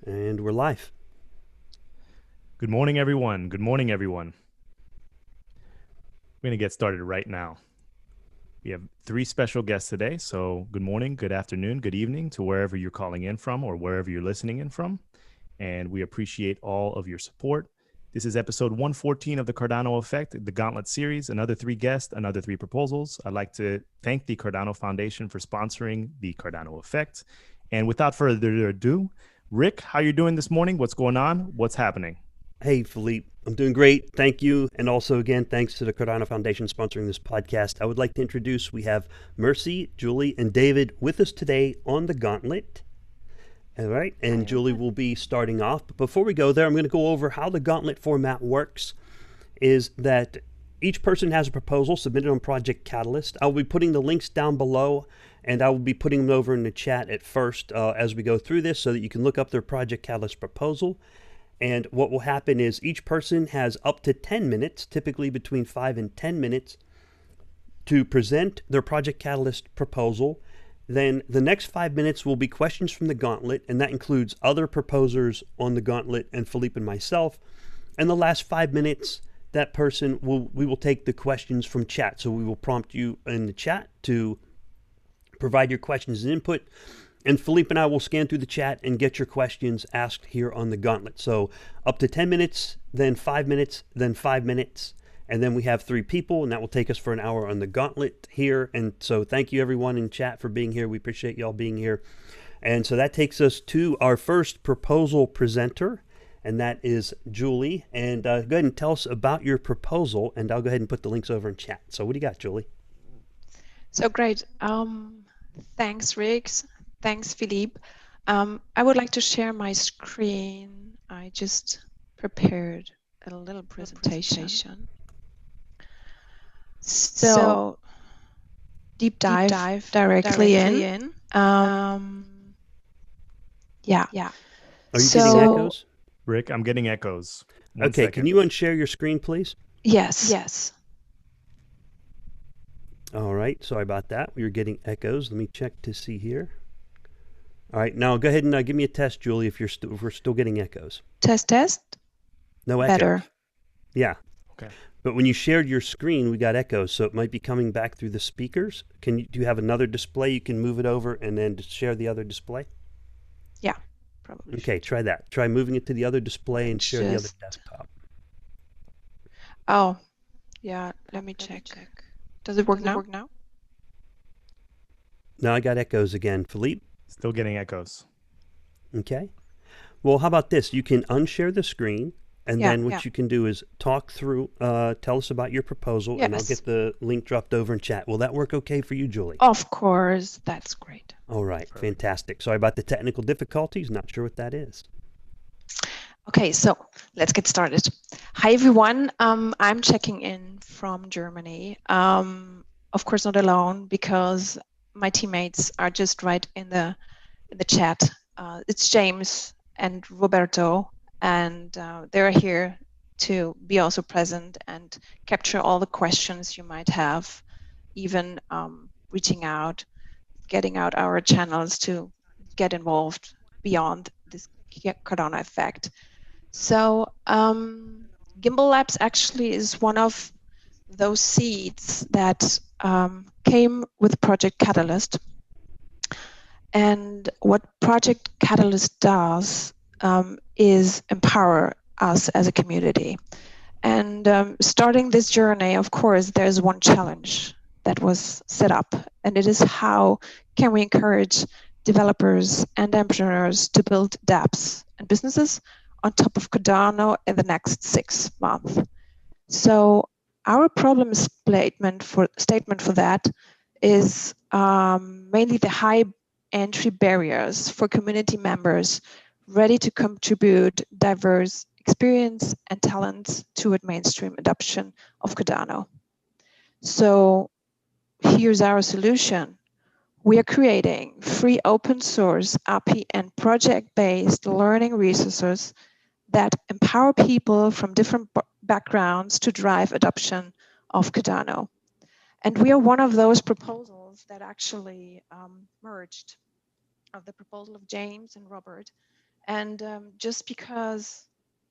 And we're live. Good morning, everyone. Good morning, everyone. We're going to get started right now. We have three special guests today. So, good morning, good afternoon, good evening to wherever you're calling in from or wherever you're listening in from. And we appreciate all of your support. This is episode 114 of the Cardano Effect, the Gauntlet series. Another three guests, another three proposals. I'd like to thank the Cardano Foundation for sponsoring the Cardano Effect. And without further ado, Rick, how you doing this morning? What's going on? What's happening? Hey, Philippe. I'm doing great. Thank you. And also, again, thanks to the Cardano Foundation sponsoring this podcast. I would like to introduce, we have Mercy, Julie, and David with us today on the Gauntlet. All right. And Julie will be starting off. But before we go there, I'm going to go over how the Gauntlet format works. Is that each person has a proposal submitted on Project Catalyst. I'll be putting the links down below, and I will be putting them over in the chat at first as we go through this so that you can look up their Project Catalyst proposal. And what will happen is each person has up to 10 minutes, typically between 5 and 10 minutes, to present their Project Catalyst proposal. Then the next 5 minutes will be questions from the Gauntlet, and that includes other proposers on the Gauntlet and Philippe and myself. And the last 5 minutes, we will take the questions from chat. So we will prompt you in the chat to provide your questions and input. And Philippe and I will scan through the chat and get your questions asked here on the Gauntlet. So up to 10 minutes, then 5 minutes, then 5 minutes. And then we have three people, and that will take us for an hour on the Gauntlet here. And so thank you, everyone in chat, for being here. We appreciate y'all being here. And so that takes us to our first proposal presenter, and that is Julie. And go ahead and tell us about your proposal, and I'll go ahead and put the links over in chat. So what do you got, Julie? So great. Thanks, Riggs. Thanks, Philippe. I would like to share my screen. I just prepared a little presentation. So deep dive directly in. Yeah. Are you getting echoes? Rick, I'm getting echoes. Okay, can you unshare your screen, please? Yes. All right, sorry about that. We were getting echoes. Let me check to see here. All right, now go ahead and give me a test, Julie, if we're still getting echoes. Test. No echoes. Better. Yeah. Okay. But when you shared your screen, we got echoes, so it might be coming back through the speakers. Do you have another display? You can move it over and then share the other display? Yeah, probably. Okay, try that. Try moving it to the other display and share the other desktop. Oh, yeah, let me check. Does it work now? Now I got echoes again. Philippe? Still getting echoes. Okay. Well, how about this? You can unshare the screen, and then what you can do is talk through, tell us about your proposal, and I'll get the link dropped over in chat. Will that work okay for you, Julie? Of course. That's great. All right. Fantastic. Sorry about the technical difficulties. Not sure what that is. Okay, so let's get started. Hi, everyone. I'm checking in from Germany. Of course, not alone, because my teammates are just right in the chat. It's James and Roberto, and they're here to be also present and capture all the questions you might have, even reaching out, getting out our channels to get involved beyond this Cardano effect. So GIMBALABS actually is one of those seeds that came with Project Catalyst. And what Project Catalyst does is empower us as a community. And starting this journey, of course, there's one challenge that was set up, and it is how can we encourage developers and entrepreneurs to build dApps and businesses on top of Cardano in the next 6 months. So our problem statement for that is mainly the high entry barriers for community members ready to contribute diverse experience and talents toward mainstream adoption of Cardano. So here's our solution. We are creating free open source API and project-based learning resources that empower people from different backgrounds to drive adoption of Cardano. And we are one of those proposals that actually merged of the proposal of James and Robert And just because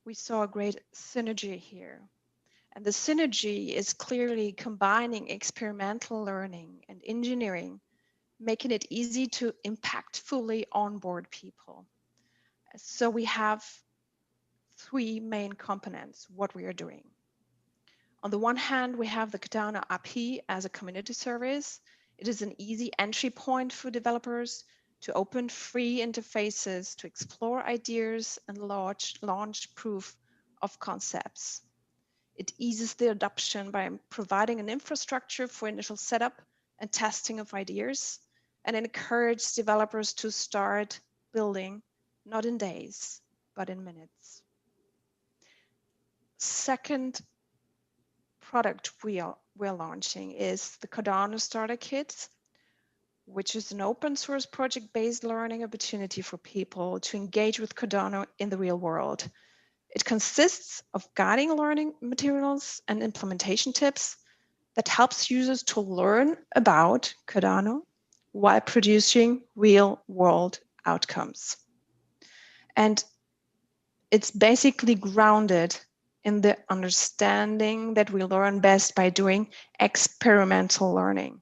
we saw a great synergy here. And the synergy is clearly combining experimental learning and engineering, making it easy to impactfully onboard people. So we have three main components, what we are doing. On the one hand, we have the Cardano API as a community service. It is an easy entry point for developers to open free interfaces to explore ideas and launch proof of concepts. It eases the adoption by providing an infrastructure for initial setup and testing of ideas, and encourages developers to start building not in days, but in minutes. Second product we're launching is the Cardano Starter Kit, which is an open source project-based learning opportunity for people to engage with Cardano in the real world. It consists of guiding learning materials and implementation tips that helps users to learn about Cardano while producing real world outcomes. And it's basically grounded in the understanding that we learn best by doing experimental learning.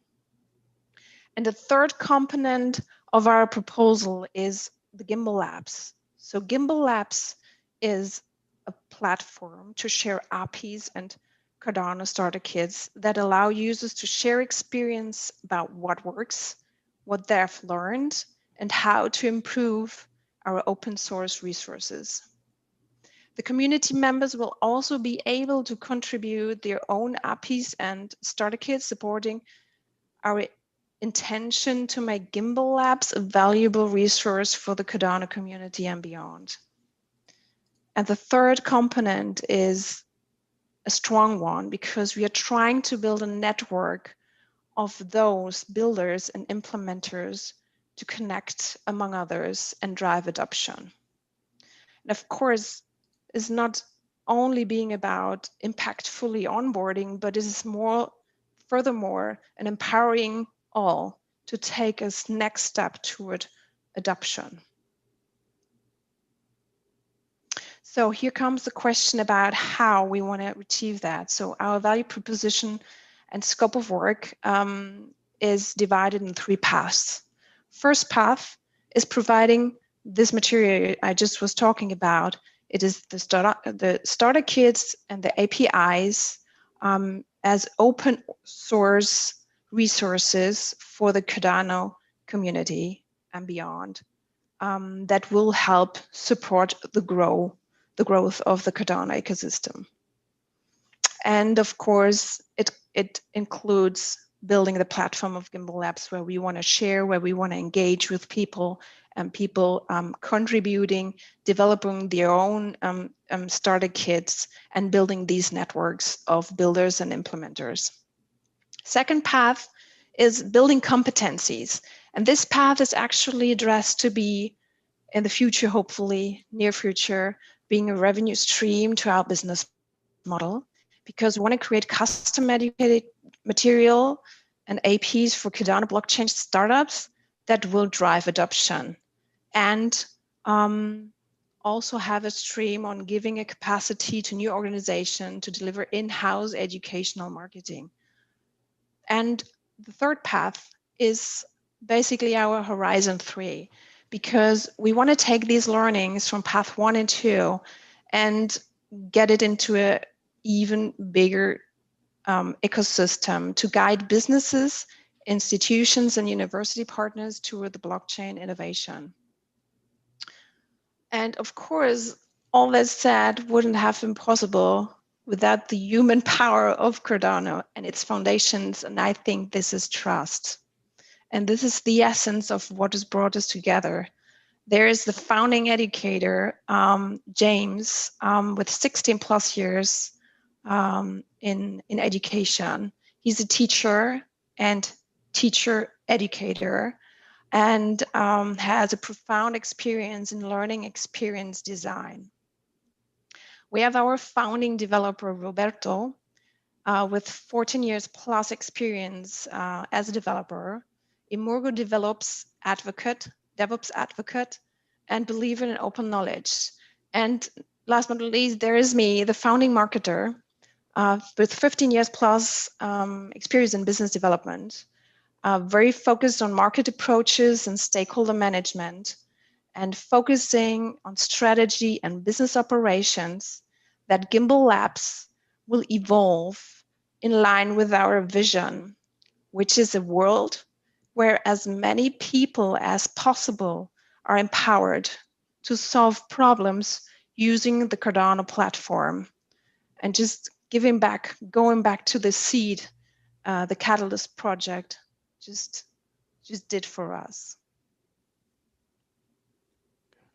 And the third component of our proposal is the GIMBALABS. So GIMBALABS is a platform to share APIs and Cardano starter kits that allow users to share experience about what works, what they've learned, and how to improve our open source resources. The community members will also be able to contribute their own APIs and starter kits, supporting our intention to make GIMBALABS a valuable resource for the Cardano community and beyond. And the third component is a strong one, because we are trying to build a network of those builders and implementers to connect, among others, and drive adoption. And of course, it's not only being about impactfully onboarding, but it is furthermore, an empowering all to take us next step toward adoption. So here comes the question about how we want to achieve that. So our value proposition and scope of work is divided in three paths. First path is providing this material I just was talking about. It is the starter kits and the APIs as open source resources for the Cardano community and beyond that will help support the growth of the Cardano ecosystem. And of course, it includes building the platform of GIMBALABS, where we want to share, where we want to engage with people, and people contributing, developing their own starter kits, and building these networks of builders and implementers. Second path is building competencies. And this path is actually addressed to be, in the future, hopefully near future, being a revenue stream to our business model, because we want to create custom educated material and APIs for Cardano blockchain startups that will drive adoption, and also have a stream on giving a capacity to new organization to deliver in-house educational marketing. And the third path is basically our Horizon 3, because we want to take these learnings from path 1 and 2 and get it into an even bigger ecosystem to guide businesses, institutions, and university partners toward the blockchain innovation. And of course, all that said wouldn't have been possible without the human power of Cardano and its foundations. And I think this is trust. And this is the essence of what has brought us together. There is the founding educator, James, with 16 plus years in education. He's a teacher and teacher educator, and has a profound experience in learning experience design. We have our founding developer, Roberto, with 14 years plus experience as a developer, Immorgo DevOps advocate, and believe in open knowledge. And last but not least, there is me, the founding marketer, with 15 years plus experience in business development, very focused on market approaches and stakeholder management, and focusing on strategy and business operations, that GIMBALABS will evolve in line with our vision, which is a world where as many people as possible are empowered to solve problems using the Cardano platform. And just going back to the seed, the Catalyst project just did for us.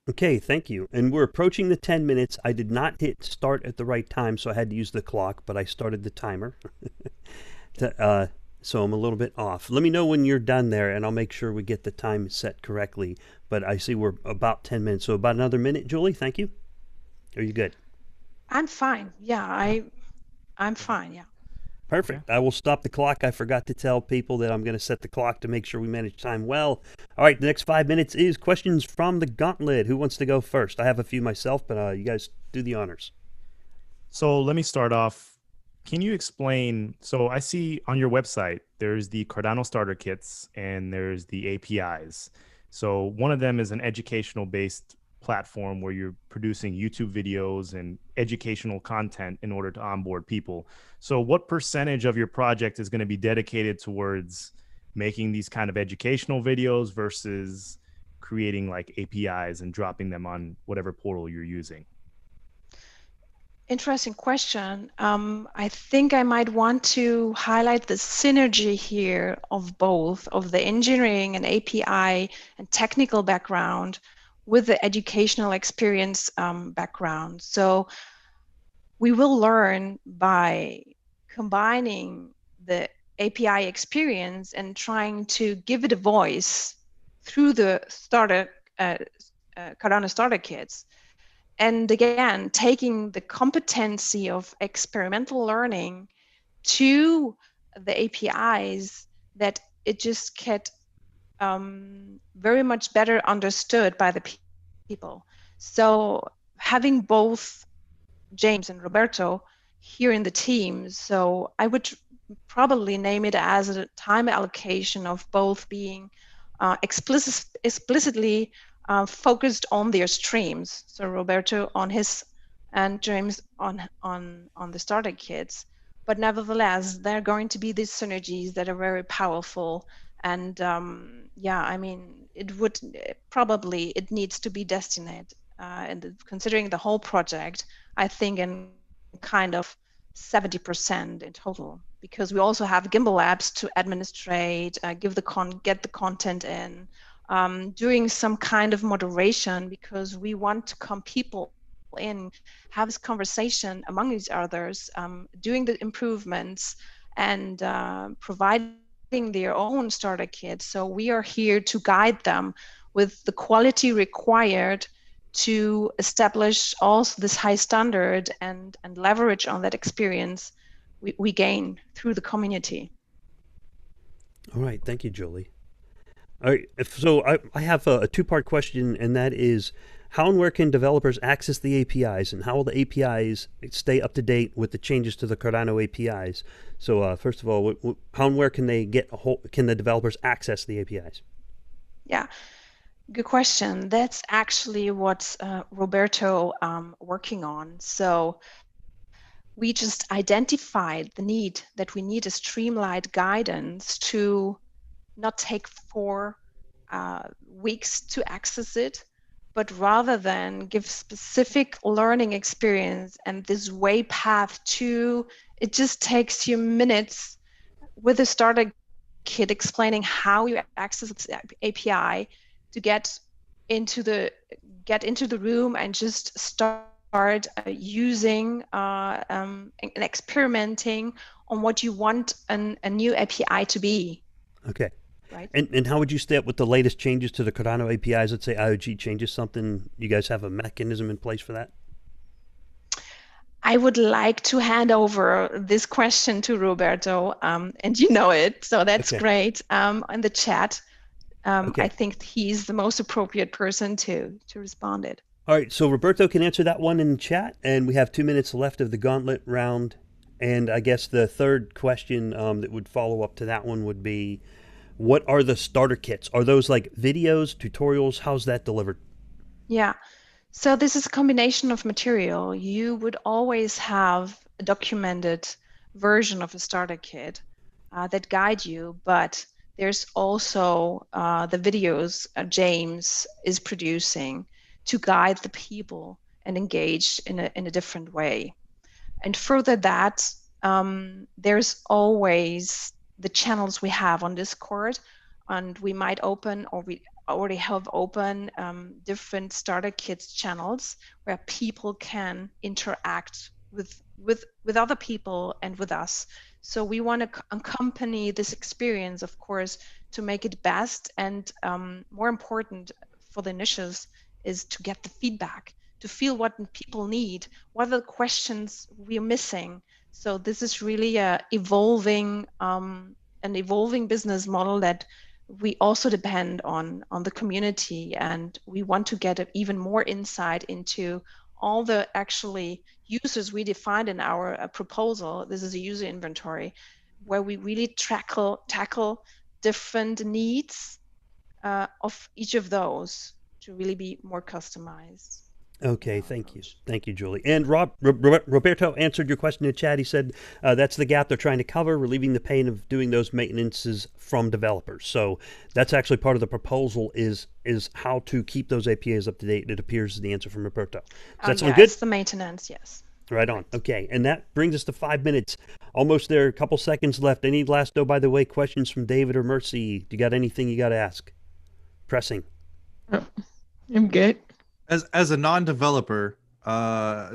Okay, thank you. And we're approaching the 10 minutes. I did not hit start at the right time, so I had to use the clock, but I started the timer. So I'm a little bit off. Let me know when you're done there, and I'll make sure we get the time set correctly. But I see we're about 10 minutes, so about another minute, Julie. Thank you. Are you good? I'm fine. Yeah, I'm fine. Yeah. Perfect. I will stop the clock. I forgot to tell people that I'm going to set the clock to make sure we manage time well. All right, the next 5 minutes is questions from the Gauntlet. Who wants to go first? I have a few myself, but you guys do the honors. So let me start off. Can you explain? So I see on your website, there's the Cardano starter kits and there's the APIs. So one of them is an educational based platform where you're producing YouTube videos and educational content in order to onboard people. So what percentage of your project is going to be dedicated towards making these kind of educational videos versus creating like APIs and dropping them on whatever portal you're using? Interesting question. I think I might want to highlight the synergy here of both, of the engineering and API and technical background with the educational experience background. So we will learn by combining the API experience and trying to give it a voice through the Cardano starter kits. And again, taking the competency of experimental learning to the APIs, that it just get very much better understood by the people. So having both James and Roberto here in the team, so I would probably name it as a time allocation of both being explicitly focused on their streams. So Roberto on his and James on the starter kits. But nevertheless, there are going to be these synergies that are very powerful. And yeah, I mean, it needs to be destined. And considering the whole project, I think in kind of 70% in total, because we also have GIMBALABS to administrate, get the content in, doing some kind of moderation, because we want to come people in, have this conversation among each others, doing the improvements and providing their own starter kits. So we are here to guide them with the quality required to establish also this high standard and leverage on that experience we gain through the community. All right. Thank you, Julie. All right. So I have a two-part question, and that is, how and where can developers access the APIs, and how will the APIs stay up to date with the changes to the Cardano APIs? So first of all, how and where can the developers access the APIs? Yeah. Good question. That's actually what Roberto working on. So we just identified the need that we need a streamlined guidance to not take 4 weeks to access it, but rather than give specific learning experience and this way path to, it just takes you minutes with a starter kit explaining how you access the API to get into the room and just start using and experimenting on what you want a new API to be. Okay. Right. And how would you stay up with the latest changes to the Cardano APIs? Let's say IOG changes something. You guys have a mechanism in place for that? I would like to hand over this question to Roberto, and you know it, so that's okay. great. In the chat, Okay. I think he's the most appropriate person to respond it. All right, so Roberto can answer that one in the chat, and we have 2 minutes left of the gauntlet round. And I guess the third question that would follow up to that one would be, what are the starter kits? Are those like videos, tutorials? How's that delivered? Yeah, so this is a combination of material. You would always have a documented version of a starter kit that guide you, but there's also the videos James is producing to guide the people and engage in a different way. And further that, there's always the channels we have on Discord, and we might open, or we already have open, different starter kits channels where people can interact with other people and with us. So we want to accompany this experience, of course, to make it best, and more important for the niches is to get the feedback, to feel what people need, what are the questions we're missing. So this is really an evolving business model that we also depend on the community, and we want to get even more insight into all the actually users we defined in our proposal. This is a user inventory where we really tackle different needs of each of those to really be more customized. Okay, thank you. Thank you, Julie. And Roberto answered your question in the chat. He said that's the gap they're trying to cover, relieving the pain of doing those maintenances from developers. So that's actually part of the proposal is how to keep those APIs up to date. It appears is the answer from Roberto. Does that sound good? It's the maintenance, yes. Right on. Okay, and that brings us to 5 minutes. Almost there, a couple seconds left. Any last, by the way, questions from David or Mercy? Do you got anything you got to ask? Pressing. I'm good. As a non-developer,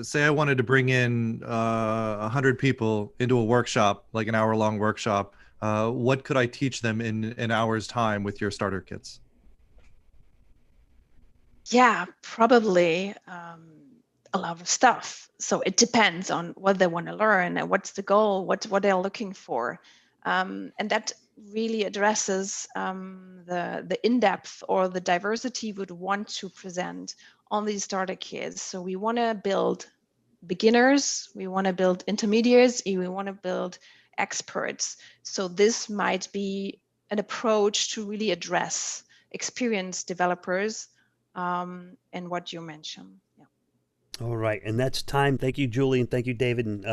say I wanted to bring in 100 people into a workshop, like an hour-long workshop, what could I teach them in an hour's time with your starter kits? Yeah, probably a lot of stuff. So it depends on what they want to learn and what's the goal, what they're looking for, and that really addresses the in-depth or the diversity we would want to present on these starter kits. So we want to build beginners, we want to build intermediates, we want to build experts. So this might be an approach to really address experienced developers and what you mentioned. Yeah. All right, and that's time. Thank you, Julie, and thank you, David. And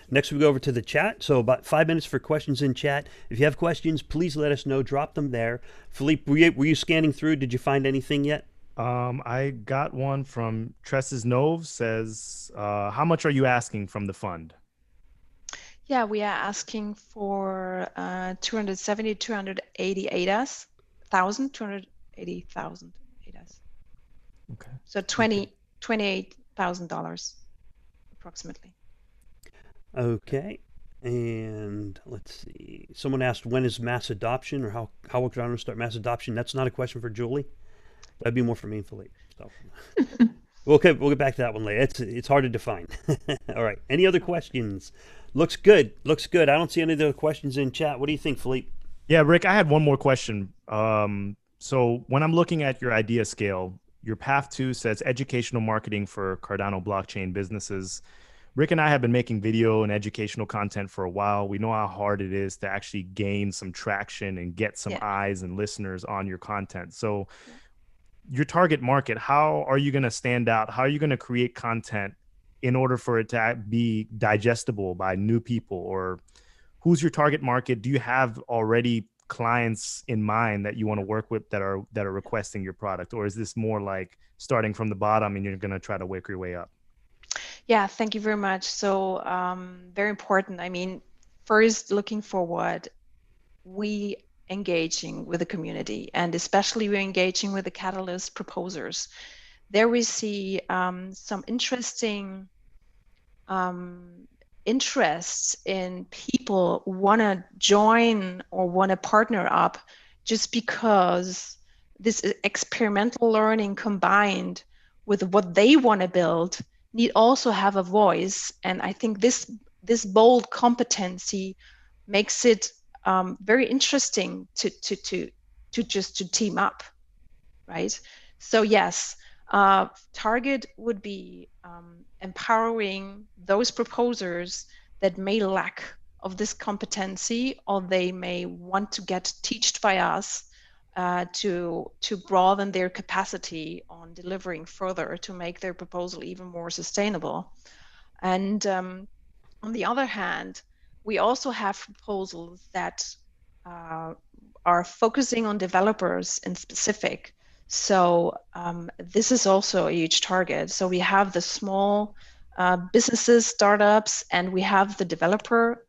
next we go over to the chat. So about 5 minutes for questions in chat. If you have questions, please let us know. Drop them there. Philippe, were you scanning through? Did you find anything yet? I got one from Tresses Nove, says, how much are you asking from the fund? Yeah, we are asking for 270, 280 ADAs, 280,000 ADAs. Okay. So $28,000 approximately. Okay. And let's see. Someone asked, when is mass adoption, or how will Cardano start mass adoption? That's not a question for Julie. That'd be more for me and Philippe. So we'll get back to that one later. It's hard to define. All right. Any other questions? Looks good. Looks good. I don't see any other questions in chat. What do you think, Philippe? Yeah, Rick, I had one more question. So when I'm looking at your idea scale, your path 2 says educational marketing for Cardano blockchain businesses. Rick and I have been making video and educational content for a while. We know how hard it is to actually gain some traction and get some eyes and listeners on your content. So your target market, how are you going to stand out? How are you going to create content in order for it to be digestible by new people? Or who's your target market? Do you have already clients in mind that you want to work with that are requesting your product? Or is this more like starting from the bottom and you're going to try to work your way up? Yeah, thank you very much. So very important. I mean, first looking forward, we engaging with the community, and especially we're engaging with the Catalyst proposers. There we see some interesting interests in people who want to join or want to partner up, just because this experimental learning combined with what they want to build need also have a voice. And I think this bold competency makes it very interesting to to team up, right? So yes, target would be empowering those proposers that may lack of this competency, or they may want to get taught by us to broaden their capacity on delivering further to make their proposal even more sustainable. And on the other hand, we also have proposals that are focusing on developers in specific. So this is also a huge target. So we have the small businesses, startups, and we have the developer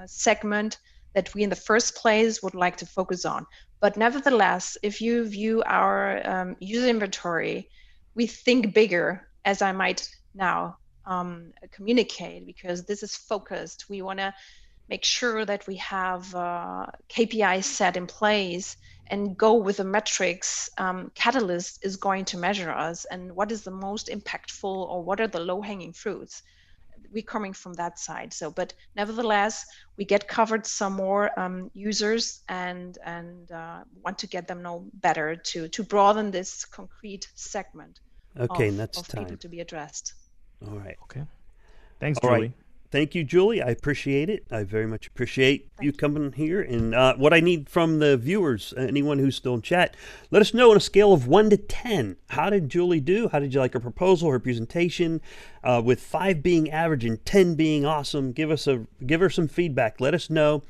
segment that we in the first place would like to focus on. But nevertheless, if you view our user inventory, we think bigger, as I might now communicate, because this is focused. We want to make sure that we have KPIs set in place and go with the metrics Catalyst is going to measure us, and what is the most impactful, or what are the low-hanging fruits. We're coming from that side. So, but nevertheless, we get covered some more users and want to get them know better to broaden this concrete segment Okay, of, and that's of time. people to be addressed. All right. Okay. Thanks, All Julie. right. Thank you, Julie. I appreciate it. I very much appreciate you coming here. And what I need from the viewers, anyone who's still in chat, let us know on a scale of 1 to 10. How did Julie do? How did you like her proposal, her presentation? With 5 being average and 10 being awesome, give her some feedback. Let us know.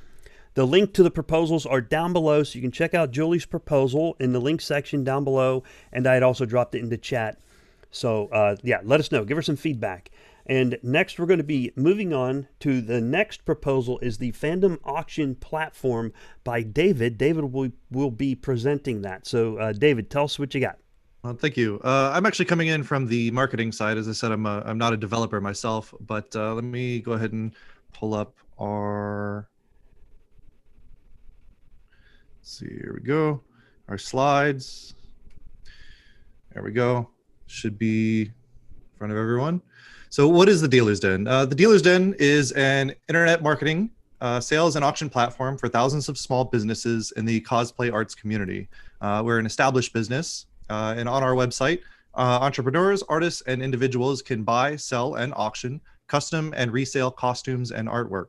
The link to the proposals are down below, so you can check out Julie's proposal in the link section down below. And I had also dropped it into chat. So yeah, let us know. Give her some feedback. And next, we're going to be moving on to the next proposal is the Fandom auction platform by David. David will be presenting that. So David, tell us what you got. Well, thank you. I'm actually coming in from the marketing side. As I said, I'm not a developer myself, but let me go ahead and pull up our, let's see, here we go. Our slides. There we go. Should be in front of everyone. So what is the Dealer's Den? The Dealer's Den is an internet marketing, sales and auction platform for thousands of small businesses in the cosplay arts community. We're an established business, and on our website, entrepreneurs, artists, and individuals can buy, sell, and auction custom and resale costumes and artwork.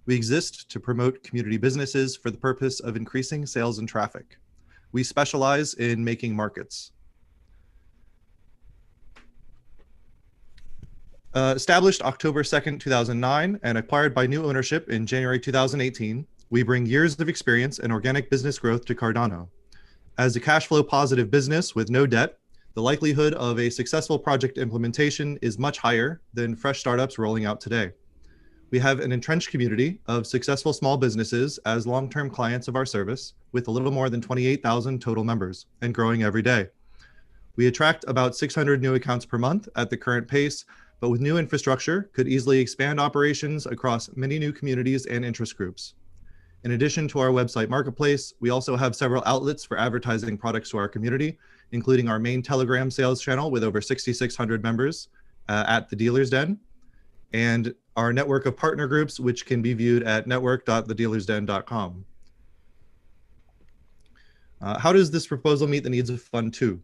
We exist to promote community businesses for the purpose of increasing sales and traffic. We specialize in making markets. Established October 2nd, 2009, and acquired by new ownership in January 2018, we bring years of experience and organic business growth to Cardano. As a cash flow positive business with no debt, the likelihood of a successful project implementation is much higher than fresh startups rolling out today. We have an entrenched community of successful small businesses as long-term clients of our service, with a little more than 28,000 total members and growing every day. We attract about 600 new accounts per month at the current pace, but with new infrastructure, could easily expand operations across many new communities and interest groups. In addition to our website marketplace, we also have several outlets for advertising products to our community, including our main Telegram sales channel with over 6,600 members at the Dealer's Den, and our network of partner groups, which can be viewed at network.thedealersden.com. How does this proposal meet the needs of Fund 2?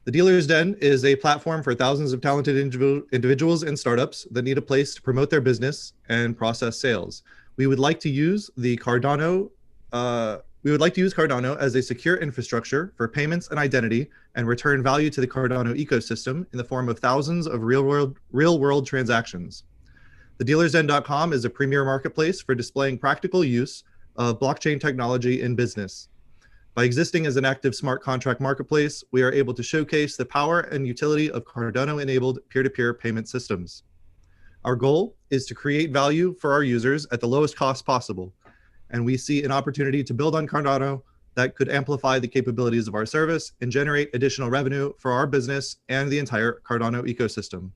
The Dealer's Den is a platform for thousands of talented individuals and startups that need a place to promote their business and process sales. We would like to use Cardano as a secure infrastructure for payments and identity, and return value to the Cardano ecosystem in the form of thousands of real-world transactions. The dealersden.com is a premier marketplace for displaying practical use of blockchain technology in business. By existing as an active smart contract marketplace, we are able to showcase the power and utility of Cardano-enabled peer-to-peer payment systems. Our goal is to create value for our users at the lowest cost possible, and we see an opportunity to build on Cardano that could amplify the capabilities of our service and generate additional revenue for our business and the entire Cardano ecosystem.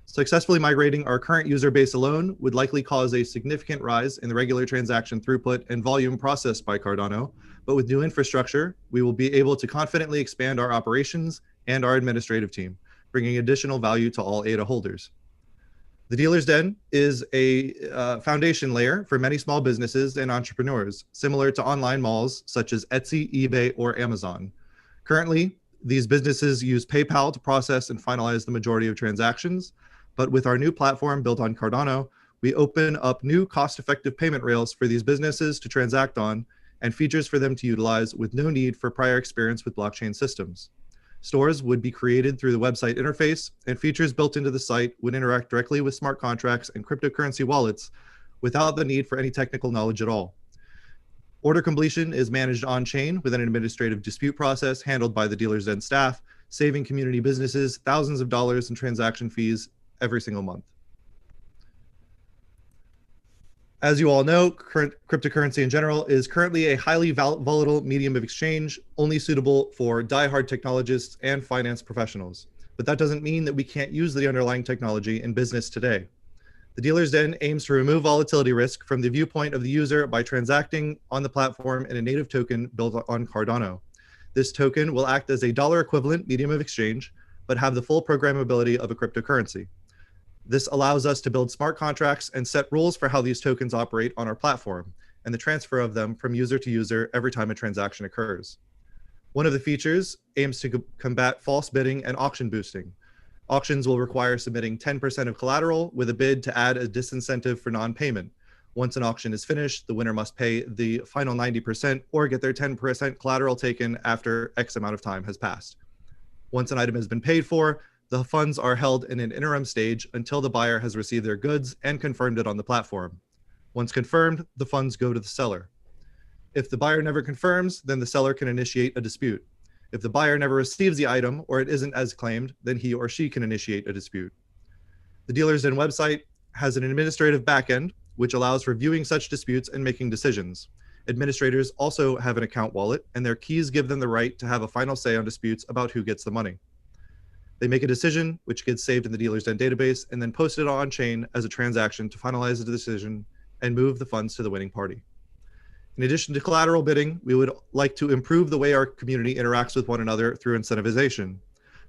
Successfully migrating our current user base alone would likely cause a significant rise in the regular transaction throughput and volume processed by Cardano, but with new infrastructure, we will be able to confidently expand our operations and our administrative team, bringing additional value to all ADA holders. The Dealer's Den is a foundation layer for many small businesses and entrepreneurs, similar to online malls such as Etsy, eBay, or Amazon. Currently, these businesses use PayPal to process and finalize the majority of transactions, but with our new platform built on Cardano, we open up new cost-effective payment rails for these businesses to transact on and features for them to utilize with no need for prior experience with blockchain systems. Stores would be created through the website interface, and features built into the site would interact directly with smart contracts and cryptocurrency wallets without the need for any technical knowledge at all. Order completion is managed on-chain with an administrative dispute process handled by the Dealer's Den staff, saving community businesses thousands of dollars in transaction fees every single month. As you all know, current cryptocurrency in general is currently a highly volatile medium of exchange, only suitable for die-hard technologists and finance professionals. But that doesn't mean that we can't use the underlying technology in business today. The Dealer's Den aims to remove volatility risk from the viewpoint of the user by transacting on the platform in a native token built on Cardano. This token will act as a dollar equivalent medium of exchange, but have the full programmability of a cryptocurrency. This allows us to build smart contracts and set rules for how these tokens operate on our platform, and the transfer of them from user to user every time a transaction occurs. One of the features aims to combat false bidding and auction boosting. Auctions will require submitting 10% of collateral with a bid to add a disincentive for non-payment. Once an auction is finished, the winner must pay the final 90% or get their 10% collateral taken after X amount of time has passed. Once an item has been paid for, the funds are held in an interim stage until the buyer has received their goods and confirmed it on the platform. Once confirmed, the funds go to the seller. If the buyer never confirms, then the seller can initiate a dispute. If the buyer never receives the item or it isn't as claimed, then he or she can initiate a dispute. The Dealer's Den website has an administrative backend, which allows for viewing such disputes and making decisions. Administrators also have an account wallet, and their keys give them the right to have a final say on disputes about who gets the money. They make a decision, which gets saved in the Dealer's Den database, and then posted on-chain as a transaction to finalize the decision and move the funds to the winning party. In addition to collateral bidding, we would like to improve the way our community interacts with one another through incentivization.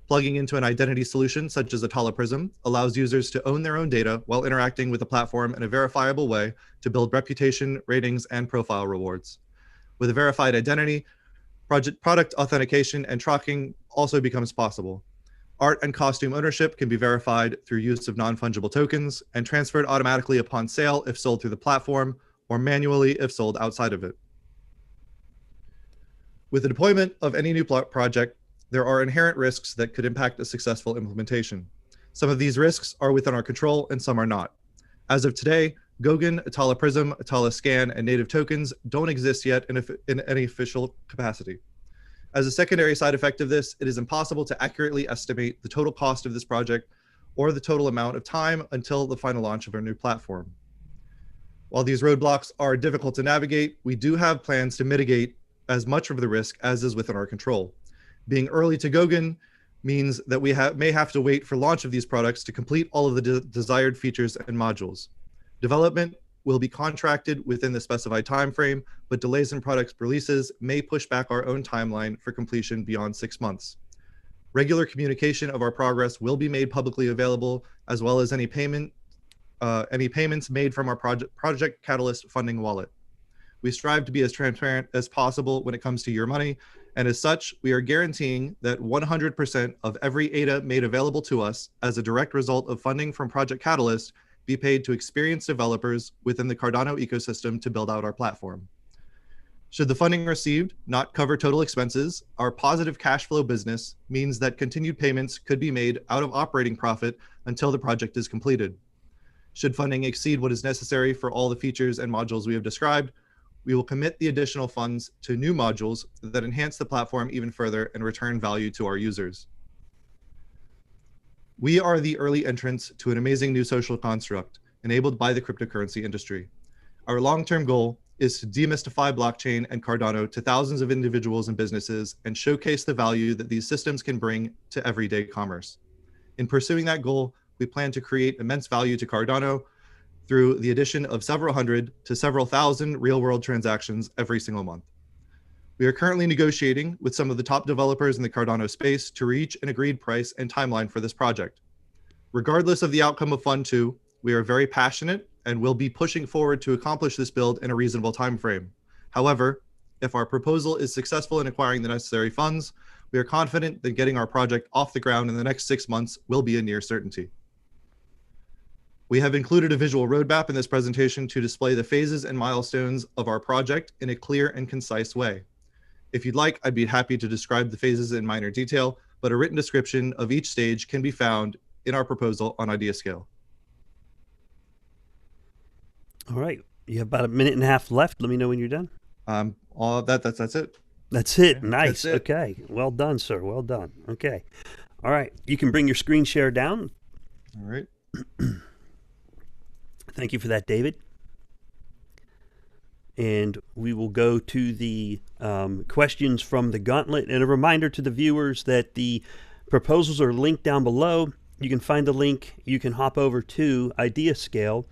Plugging into an identity solution such as Atala Prism allows users to own their own data while interacting with the platform in a verifiable way to build reputation, ratings, and profile rewards. With a verified identity, product authentication and tracking also becomes possible. Art and costume ownership can be verified through use of non-fungible tokens and transferred automatically upon sale if sold through the platform, or manually if sold outside of it. With the deployment of any new project, there are inherent risks that could impact a successful implementation. Some of these risks are within our control and some are not. As of today, Goguen, Atala Prism, Atala Scan, and native tokens don't exist yet in any official capacity. As a secondary side effect of this, it is impossible to accurately estimate the total cost of this project or the total amount of time until the final launch of our new platform. While these roadblocks are difficult to navigate, we do have plans to mitigate as much of the risk as is within our control. Being early to Goguen means that we may have to wait for launch of these products to complete all of the desired features and modules. Development will be contracted within the specified timeframe, but delays in product releases may push back our own timeline for completion beyond 6 months. Regular communication of our progress will be made publicly available, as well as any payments made from our Project Catalyst funding wallet. We strive to be as transparent as possible when it comes to your money, and as such, we are guaranteeing that 100% of every ADA made available to us as a direct result of funding from Project Catalyst be paid to experienced developers within the Cardano ecosystem to build out our platform. Should the funding received not cover total expenses, our positive cash flow business means that continued payments could be made out of operating profit until the project is completed. Should funding exceed what is necessary for all the features and modules we have described, we will commit the additional funds to new modules that enhance the platform even further and return value to our users. We are the early entrants to an amazing new social construct enabled by the cryptocurrency industry. Our long-term goal is to demystify blockchain and Cardano to thousands of individuals and businesses and showcase the value that these systems can bring to everyday commerce. In pursuing that goal, we plan to create immense value to Cardano through the addition of several hundred to several thousand real-world transactions every single month. We are currently negotiating with some of the top developers in the Cardano space to reach an agreed price and timeline for this project. Regardless of the outcome of Fund 2, We are very passionate and will be pushing forward to accomplish this build in a reasonable time frame. However, if our proposal is successful in acquiring the necessary funds, we are confident that getting our project off the ground in the next 6 months will be a near certainty. We have included a visual roadmap in this presentation to display the phases and milestones of our project in a clear and concise way. If you'd like, I'd be happy to describe the phases in minor detail, but a written description of each stage can be found in our proposal on IdeaScale. All right. You have about a minute and a half left. Let me know when you're done. All of that's it. That's it. Nice. That's it. Okay. Well done, sir. Well done. Okay. All right. You can bring your screen share down. All right. Thank you for that, David. And we will go to the questions from the Gauntlet. And a reminder to the viewers that the proposals are linked down below. You can find the link. You can hop over to IdeaScale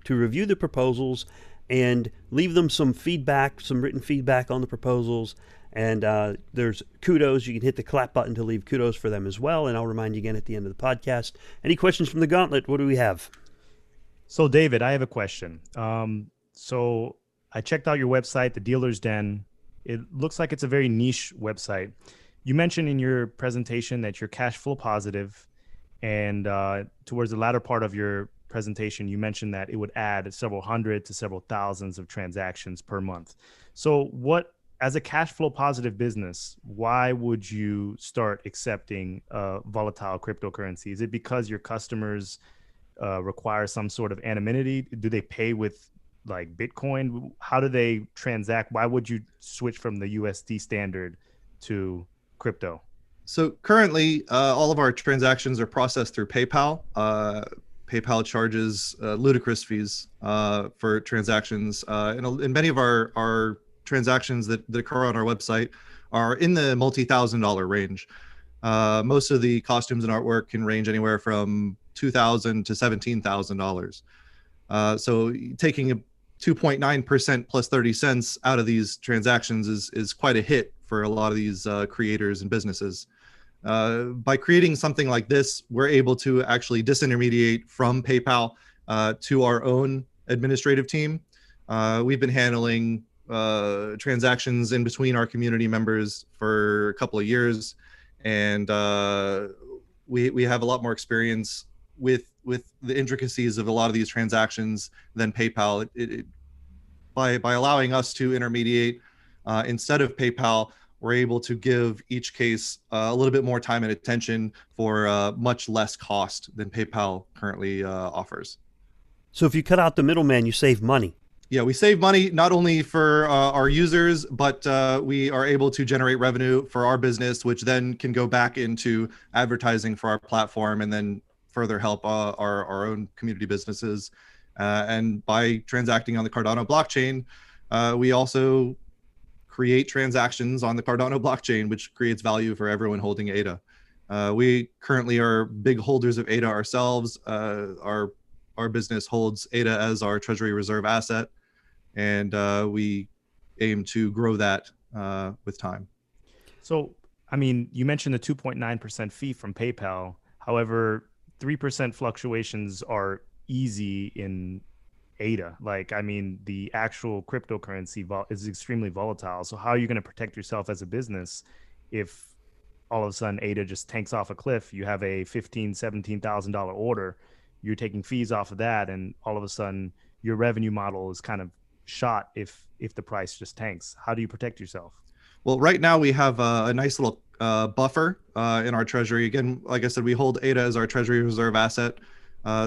to review the proposals and leave them some feedback, some written feedback on the proposals. And there's kudos. You can hit the clap button to leave kudos for them as well. And I'll remind you again at the end of the podcast. Any questions from the Gauntlet? What do we have? So, David, I have a question. So I checked out your website, The Dealer's Den. It looks like it's a very niche website. You mentioned in your presentation that you're cash flow positive, and towards the latter part of your presentation, you mentioned that it would add several hundred to several thousands of transactions per month. So as a cash flow positive business, why would you start accepting volatile cryptocurrency? Is it because your customers require some sort of anonymity? Do they pay with like Bitcoin? How do they transact? Why would you switch from the USD standard to crypto? So currently, all of our transactions are processed through PayPal. PayPal charges ludicrous fees for transactions, and many of our transactions that occur on our website are in the multi-$1,000 range. Most of the costumes and artwork can range anywhere from $2,000 to $17,000. So taking a 2.9% plus 30 cents out of these transactions is quite a hit for a lot of these creators and businesses. By creating something like this, we're able to actually disintermediate from PayPal to our own administrative team. We've been handling transactions in between our community members for a couple of years, and we have a lot more experience with the intricacies of a lot of these transactions than PayPal. By allowing us to intermediate instead of PayPal, we're able to give each case a little bit more time and attention for much less cost than PayPal currently offers. So if you cut out the middleman, you save money. Yeah, we save money not only for our users, but we are able to generate revenue for our business, which then can go back into advertising for our platform and then further help our own community businesses. And by transacting on the Cardano blockchain, we also create transactions on the Cardano blockchain, which creates value for everyone holding ADA. We currently are big holders of ADA ourselves. Our business holds ADA as our treasury reserve asset, and we aim to grow that with time. So, I mean, you mentioned the 2.9% fee from PayPal. However, 3% fluctuations are easy in ADA. Like, I mean, the actual cryptocurrency is extremely volatile. So how are you going to protect yourself as a business if all of a sudden ADA just tanks off a cliff? You have a $15,000, $17,000 order. You're taking fees off of that, and all of a sudden your revenue model is kind of shot if the price just tanks. How do you protect yourself? Well, right now we have a nice little buffer in our treasury. Again, like I said, we hold ADA as our treasury reserve asset.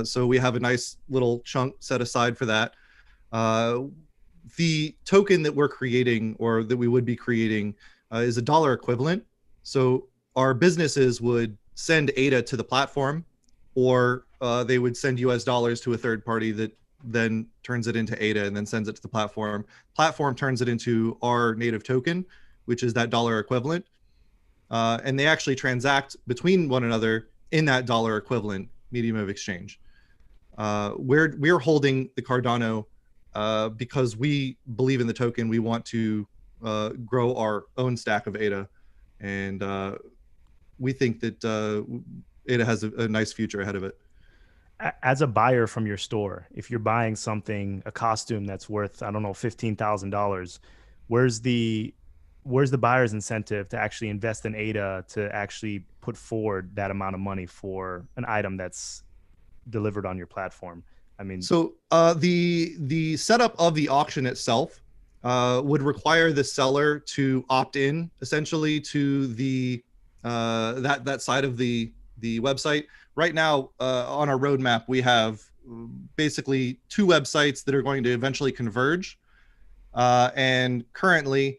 So we have a nice little chunk set aside for that. The token that we're creating, or that we would be creating, is a dollar equivalent. So our businesses would send ADA to the platform, or they would send US dollars to a third party that then turns it into ADA and then sends it to the platform. Platform turns it into our native token, which is that dollar equivalent. And they actually transact between one another in that dollar equivalent medium of exchange. We're holding the Cardano because we believe in the token. We want to grow our own stack of ADA, and we think that ADA has a nice future ahead of it. as a buyer from your store, if you're buying something, a costume that's worth, I don't know, $15,000, where's the buyer's incentive to actually invest in ADA to actually put forward that amount of money for an item that's delivered on your platform? I mean, so the setup of the auction itself would require the seller to opt in essentially to the that side of the website. Right now, on our roadmap, we have basically 2 websites that are going to eventually converge, and currently,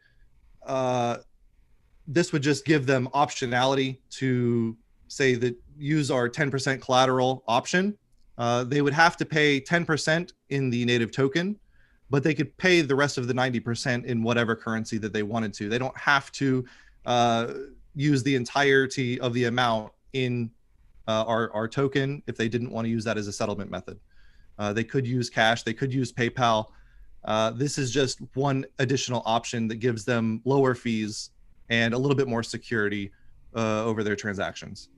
this would just give them optionality to say that use our 10% collateral option. They would have to pay 10% in the native token, but they could pay the rest of the 90% in whatever currency that they wanted to. They don't have to use the entirety of the amount in our token if they didn't want to use that as a settlement method. They could use cash, they could use PayPal. This is just one additional option that gives them lower fees and a little bit more security over their transactions.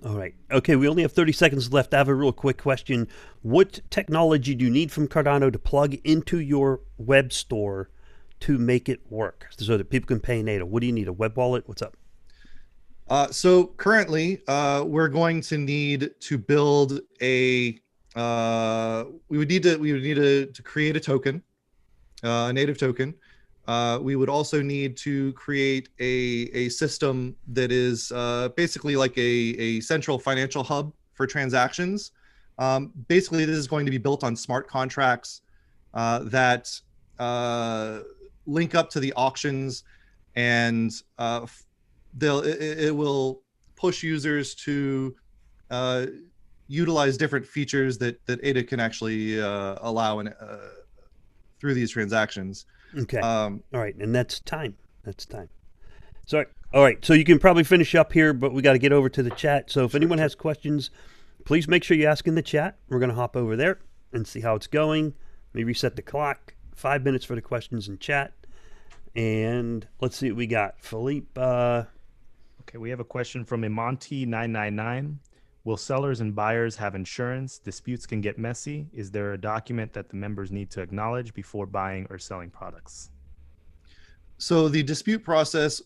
All right. Okay, we only have 30 seconds left. I have a real quick question. What technology do you need from Cardano to plug into your web store to make it work so that people can pay in ADA? What do you need, a web wallet? What's up? So currently, we're going to need to build a. We would need to create a token, a native token. We would also need to create a system that is basically like a central financial hub for transactions. Basically, this is going to be built on smart contracts that link up to the auctions, and it will push users to utilize different features that ADA can actually allow through these transactions. Okay. All right. And that's time. Sorry. All right. So you can probably finish up here, but we got to get over to the chat. So if anyone has questions, please make sure you ask in the chat. We're going to hop over there and see how it's going. Maybe reset the clock. 5 minutes for the questions in chat. And let's see what we got. Philippe. Okay, we have a question from Imonti999. Will sellers and buyers have insurance? Disputes can get messy. Is there a document that the members need to acknowledge before buying or selling products? So the dispute process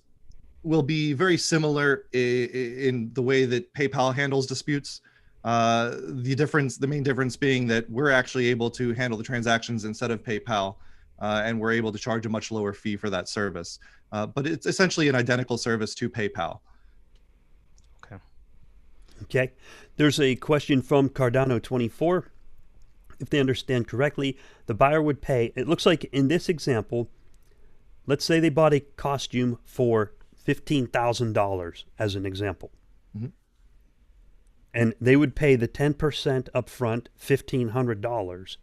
will be very similar in the way that PayPal handles disputes. The main difference being that we're actually able to handle the transactions instead of PayPal, and we're able to charge a much lower fee for that service. But it's essentially an identical service to PayPal. Okay. There's a question from Cardano24. If they understand correctly, the buyer would pay, it looks like in this example, let's say they bought a costume for $15,000 as an example. Mm-hmm. And they would pay the 10% upfront, $1,500.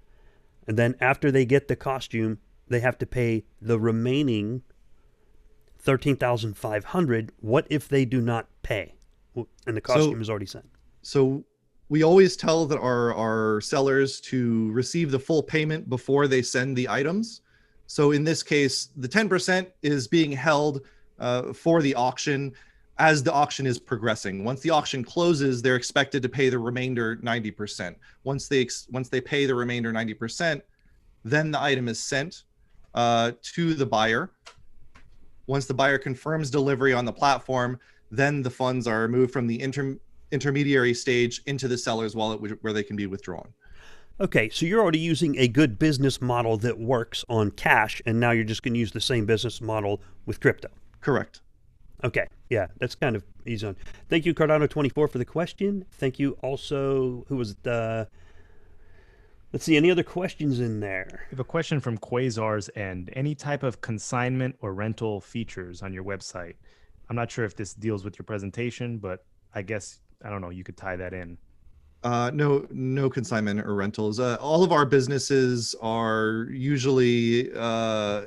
And then after they get the costume, they have to pay the remaining $13,500. What if they do not pay? And the costume is already sent. So we always tell that our sellers to receive the full payment before they send the items. So in this case, the 10% is being held for the auction as the auction is progressing. Once the auction closes, they're expected to pay the remainder 90%. Once they pay the remainder 90%, then the item is sent to the buyer. Once the buyer confirms delivery on the platform, then the funds are moved from the intermediary stage into the seller's wallet where they can be withdrawn. Okay, so you're already using a good business model that works on cash, and now you're just going to use the same business model with crypto. Correct. Okay, yeah, that's kind of easy on. Thank you, Cardano24, for the question. Thank you also, who was it? Let's see, any other questions in there? We have a question from Quasar's End. Any type of consignment or rental features on your website? I'm not sure if this deals with your presentation, but I guess, I don't know, you could tie that in. No consignment or rentals. All of our businesses are usually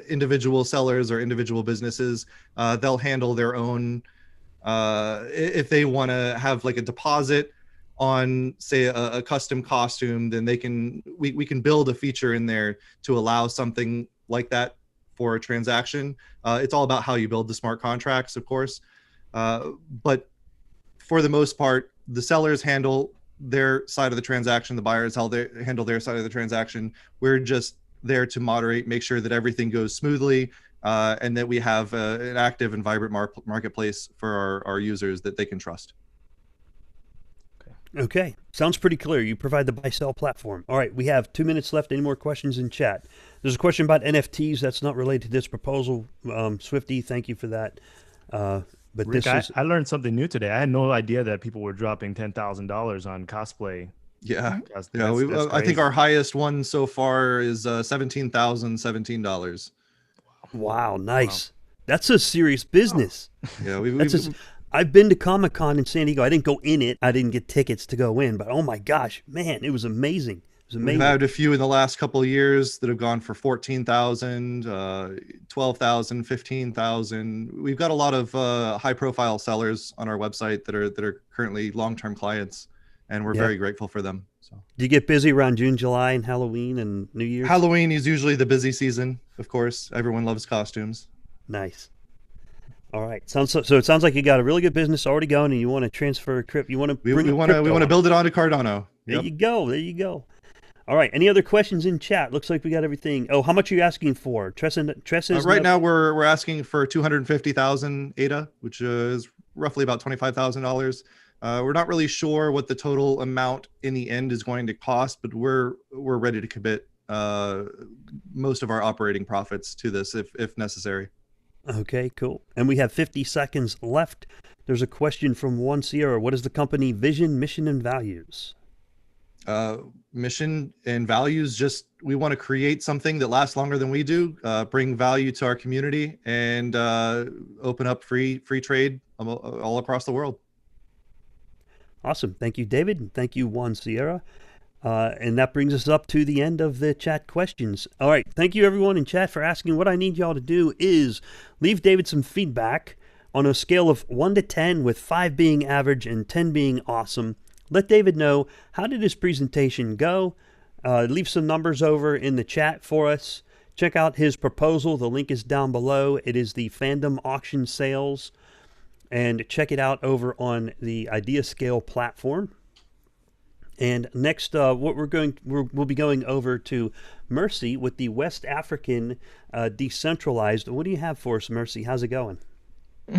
individual sellers or individual businesses. They'll handle their own, if they want to have like a deposit on, say, a custom costume, then we can build a feature in there to allow something like that for a transaction. It's all about how you build the smart contracts, of course. But for the most part, the sellers handle their side of the transaction, the buyers handle their side of the transaction. We're just there to moderate, make sure that everything goes smoothly, and that we have an active and vibrant marketplace for our users that they can trust. Okay, sounds pretty clear. You provide the buy-sell platform. All right, we have 2 minutes left. Any more questions in chat? There's a question about NFTs that's not related to this proposal. Swifty, thank you for that. But Rick, this is... I learned something new today. I had no idea that people were dropping $10,000 on cosplay. Yeah, That's I think our highest one so far is $17,017. Wow, nice. Wow. That's a serious business. Yeah, I've been to Comic-Con in San Diego. I didn't go in it. I didn't get tickets to go in, but oh my gosh, man, it was amazing. It was amazing. We've had a few in the last couple of years that have gone for 14,000, 12,000, 15,000. We've got a lot of high-profile sellers on our website that are currently long-term clients, and we're very grateful for them. So, do you get busy around June, July, and Halloween and New Year's? Halloween is usually the busy season, of course. Everyone loves costumes. Nice. All right. So it sounds like you got a really good business already going, and you want to transfer a crypto. You want to we want to build it onto Cardano. There you go. There you go. All right. Any other questions in chat? Looks like we got everything. Oh, how much are you asking for? Tress right now we're asking for 250,000 ADA, which is roughly about $25,000. We're not really sure what the total amount in the end is going to cost, but we're ready to commit most of our operating profits to this if necessary. Okay, cool. And we have 50 seconds left. There's a question from Juan Sierra. What is the company vision, mission, and values? Mission and values, just we want to create something that lasts longer than we do, bring value to our community, and open up free trade all across the world. Awesome. Thank you, David. And thank you, Juan Sierra. And that brings us up to the end of the chat questions. All right. Thank you, everyone in chat, for asking. What I need y'all to do is leave David some feedback on a scale of 1 to 10, with 5 being average and 10 being awesome. Let David know, how did his presentation go? Leave some numbers over in the chat for us. Check out his proposal. The link is down below. It is the Fandom auction sales. And check it out over on the IdeaScale platform. And next, we'll be going over to Mercy with the West African Decentralized. What do you have for us, Mercy? How's it going?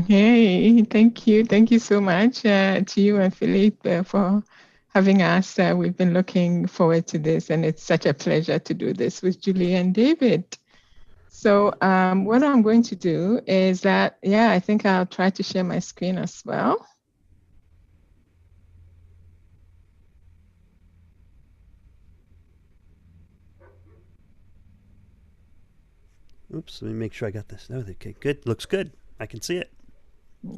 Hey, thank you. Thank you so much to you and Philippe for having us. We've been looking forward to this, and it's such a pleasure to do this with Juli and David. So what I'm going to do is that, I think I'll try to share my screen as well. Oops, let me make sure I got this. Okay, good. Looks good. I can see it.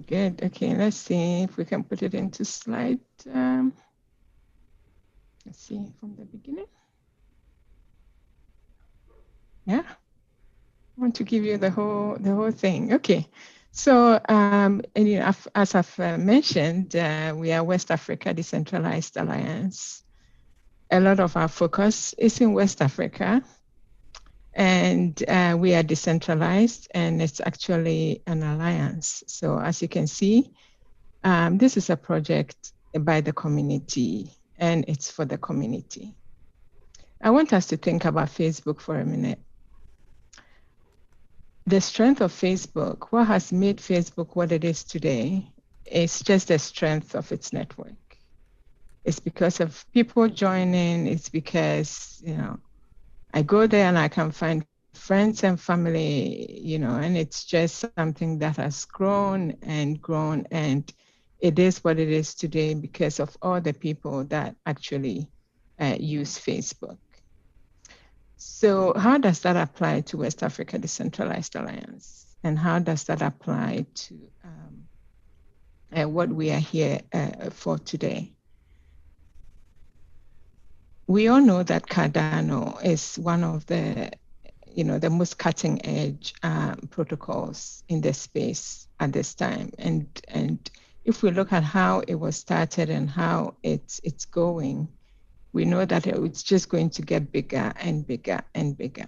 Good. Okay, let's see if we can put it into slide. Let's see from the beginning. Yeah. I want to give you the whole thing. Okay. So, as I've mentioned, we are West Africa Decentralized Alliance. A lot of our focus is in West Africa. And we are decentralized, and it's actually an alliance. So as you can see, this is a project by the community, and it's for the community. I want us to think about Facebook for a minute. The strength of Facebook, what has made Facebook what it is today, is just the strength of its network. It's because of people joining. It's because, I go there and I can find friends and family, and it's just something that has grown and grown, and it is what it is today because of all the people that actually use Facebook. So how does that apply to West Africa Decentralized Alliance? And how does that apply to what we are here for today? We all know that Cardano is one of the, the most cutting edge protocols in the space at this time. And if we look at how it was started and how it's going, we know that it's just going to get bigger and bigger and bigger.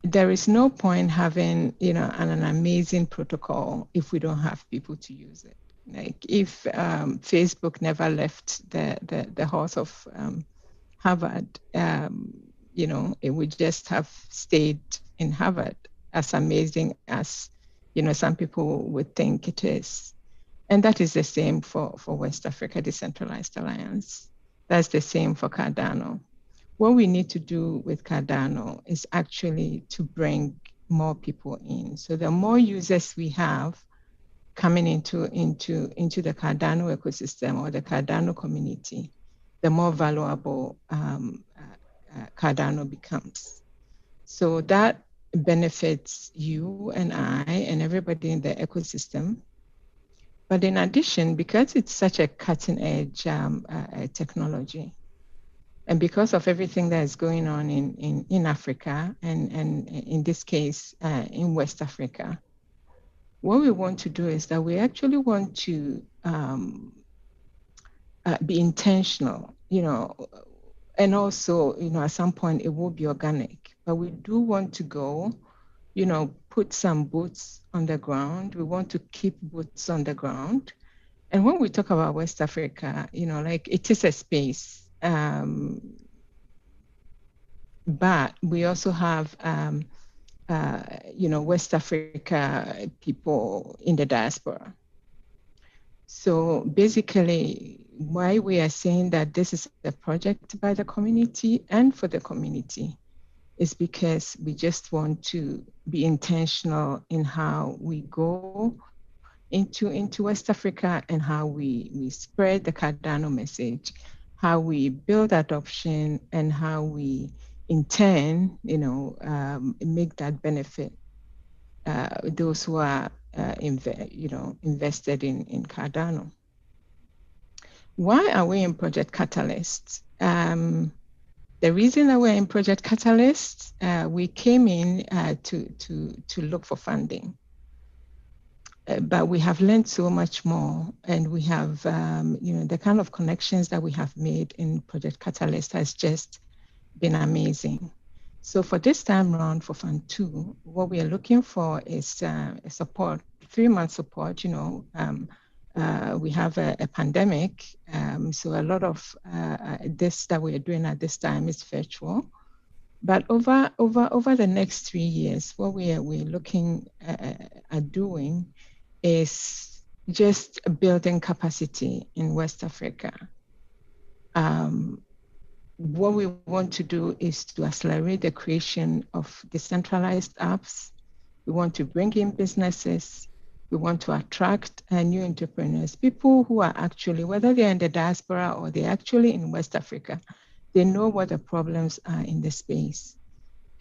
There is no point having, an amazing protocol if we don't have people to use it. Like if Facebook never left the halls of Harvard, you know, it would just have stayed in Harvard, as amazing as, you know, some people would think it is. And that is the same for West Africa Decentralized Alliance. That's the same for Cardano. What we need to do with Cardano is actually to bring more people in. So the more users we have coming into the Cardano ecosystem or the Cardano community, the more valuable Cardano becomes. So that benefits you and I and everybody in the ecosystem. But in addition, because it's such a cutting edge technology, and because of everything that is going on in Africa, and in this case, in West Africa, what we want to do is that we actually want to be intentional, you know, and also, you know, at some point it will be organic, but we do want to go, you know, put some boots on the ground. We want to keep boots on the ground. And when we talk about West Africa, you know, like it is a space, but we also have, you know, West Africa people in the diaspora. So basically, why we are saying that this is a project by the community and for the community is because we just want to be intentional in how we go into West Africa and how we spread the Cardano message, how we build adoption, and how we in turn, you know, make that benefit those who are invested in Cardano. Why are we in Project Catalyst? The reason that we're in Project Catalyst, we came in to look for funding. But we have learned so much more, and we have, you know, the kind of connections that we have made in Project Catalyst has just been amazing. So for this time around for Fund 2, what we are looking for is a support, 3-month support. You know, we have a pandemic, so a lot of this that we are doing at this time is virtual. But over the next 3 years, what we're looking at doing is just building capacity in West Africa. What we want to do is to accelerate the creation of decentralized apps. We want to bring in businesses. We want to attract new entrepreneurs, people who are actually, whether they're in the diaspora or they're actually in West Africa, they know what the problems are in the space.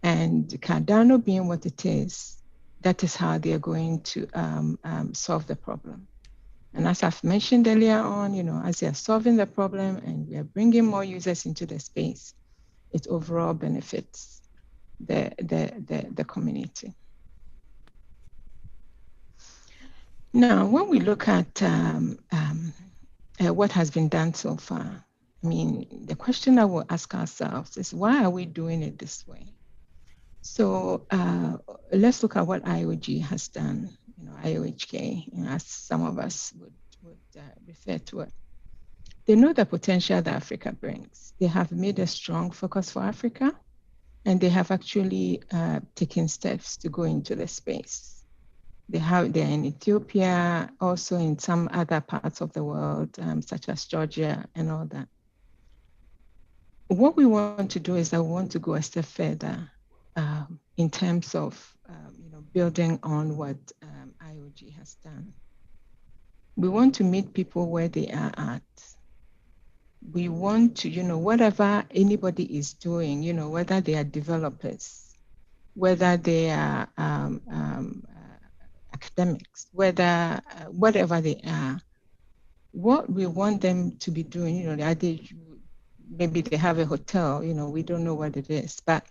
And Cardano being what it is, that is how they're going to solve the problem. And as I've mentioned earlier on, you know, as they're solving the problem and we are bringing more users into the space, it overall benefits the community. Now, when we look at what has been done so far, I mean, the question that we'll ask ourselves is, why are we doing it this way? So let's look at what IOG has done, you know, IOHK, you know, as some of us would refer to it. They know the potential that Africa brings. They have made a strong focus for Africa, and they have actually taken steps to go into the space. They're in Ethiopia, also in some other parts of the world, such as Georgia and all that. What we want to do is that we want to go a step further in terms of you know, building on what IOG has done. We want to meet people where they are at. We want to, you know, whatever anybody is doing, you know, whether they are developers, whether they are academics, whether whatever they are, what we want them to be doing, you know, maybe they have a hotel, you know, we don't know what it is, but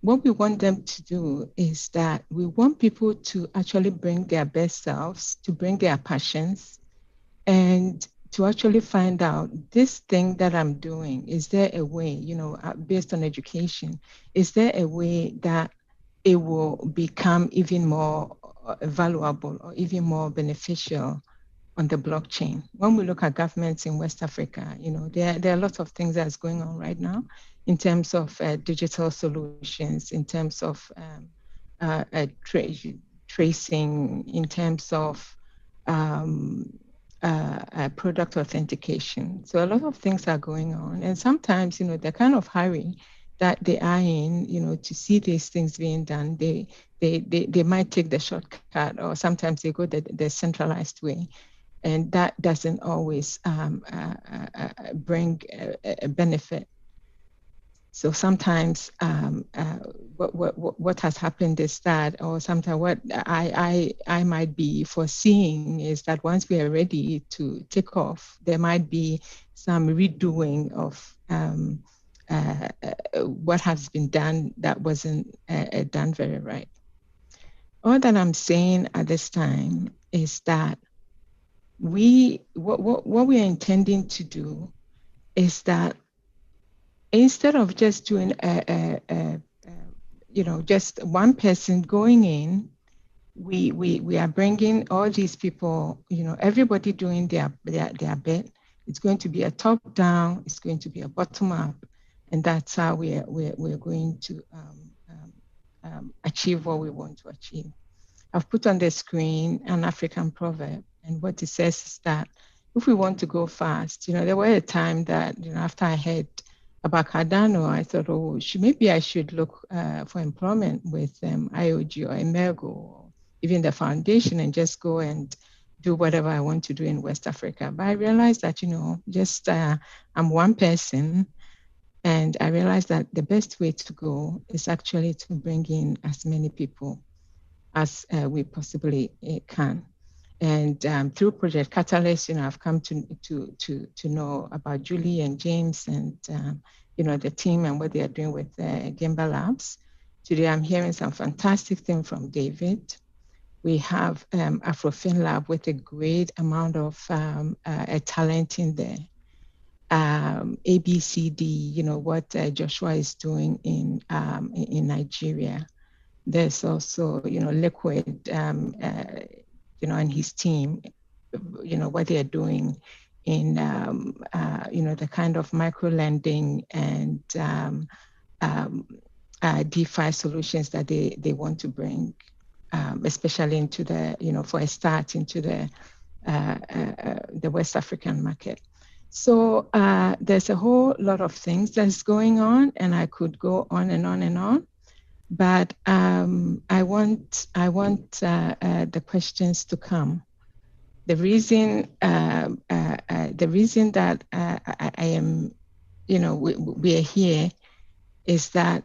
what we want them to do is that we want people to actually bring their best selves, to bring their passions, and to actually find out, this thing that I'm doing, is there a way, you know, based on education, is there a way that it will become even more valuable or even more beneficial on the blockchain. When we look at governments in West Africa, there are lots of things that's going on right now in terms of digital solutions, in terms of tracing, in terms of product authentication. So a lot of things are going on. And sometimes, the kind of hurry that they are in, to see these things being done, they might take the shortcut, or sometimes they go the centralized way. And that doesn't always bring a benefit. So sometimes what has happened is that, or sometimes what I might be foreseeing is that once we are ready to take off, there might be some redoing of what has been done that wasn't done very right. All that I'm saying at this time is that what we are intending to do is that instead of just doing just one person going in, we are bringing all these people, everybody doing their bit. It's going to be a top down, it's going to be a bottom up, and that's how we're going to achieve what we want to achieve. I've put on the screen an African proverb, and what it says is that if we want to go fast, there were a time that, after I heard about Cardano, I thought, oh, maybe I should look for employment with IOG or Emergo, or even the foundation, and just go and do whatever I want to do in West Africa. But I realized that, just I'm one person, and I realized that the best way to go is actually to bring in as many people as we possibly can. And through Project Catalyst, I've come to know about Juli and James and the team and what they are doing with GIMBALABS. Today, I'm hearing some fantastic things from David. We have Afrofin Lab with a great amount of talent in there. ABCD, what Joshua is doing in Nigeria. There's also, Liquid, and his team, what they are doing in, the kind of micro lending and DeFi solutions that they want to bring, especially into the, for a start into the West African market. So there's a whole lot of things that's going on, and I could go on and on and on. But I want the questions to come. The reason that I am, we are here is that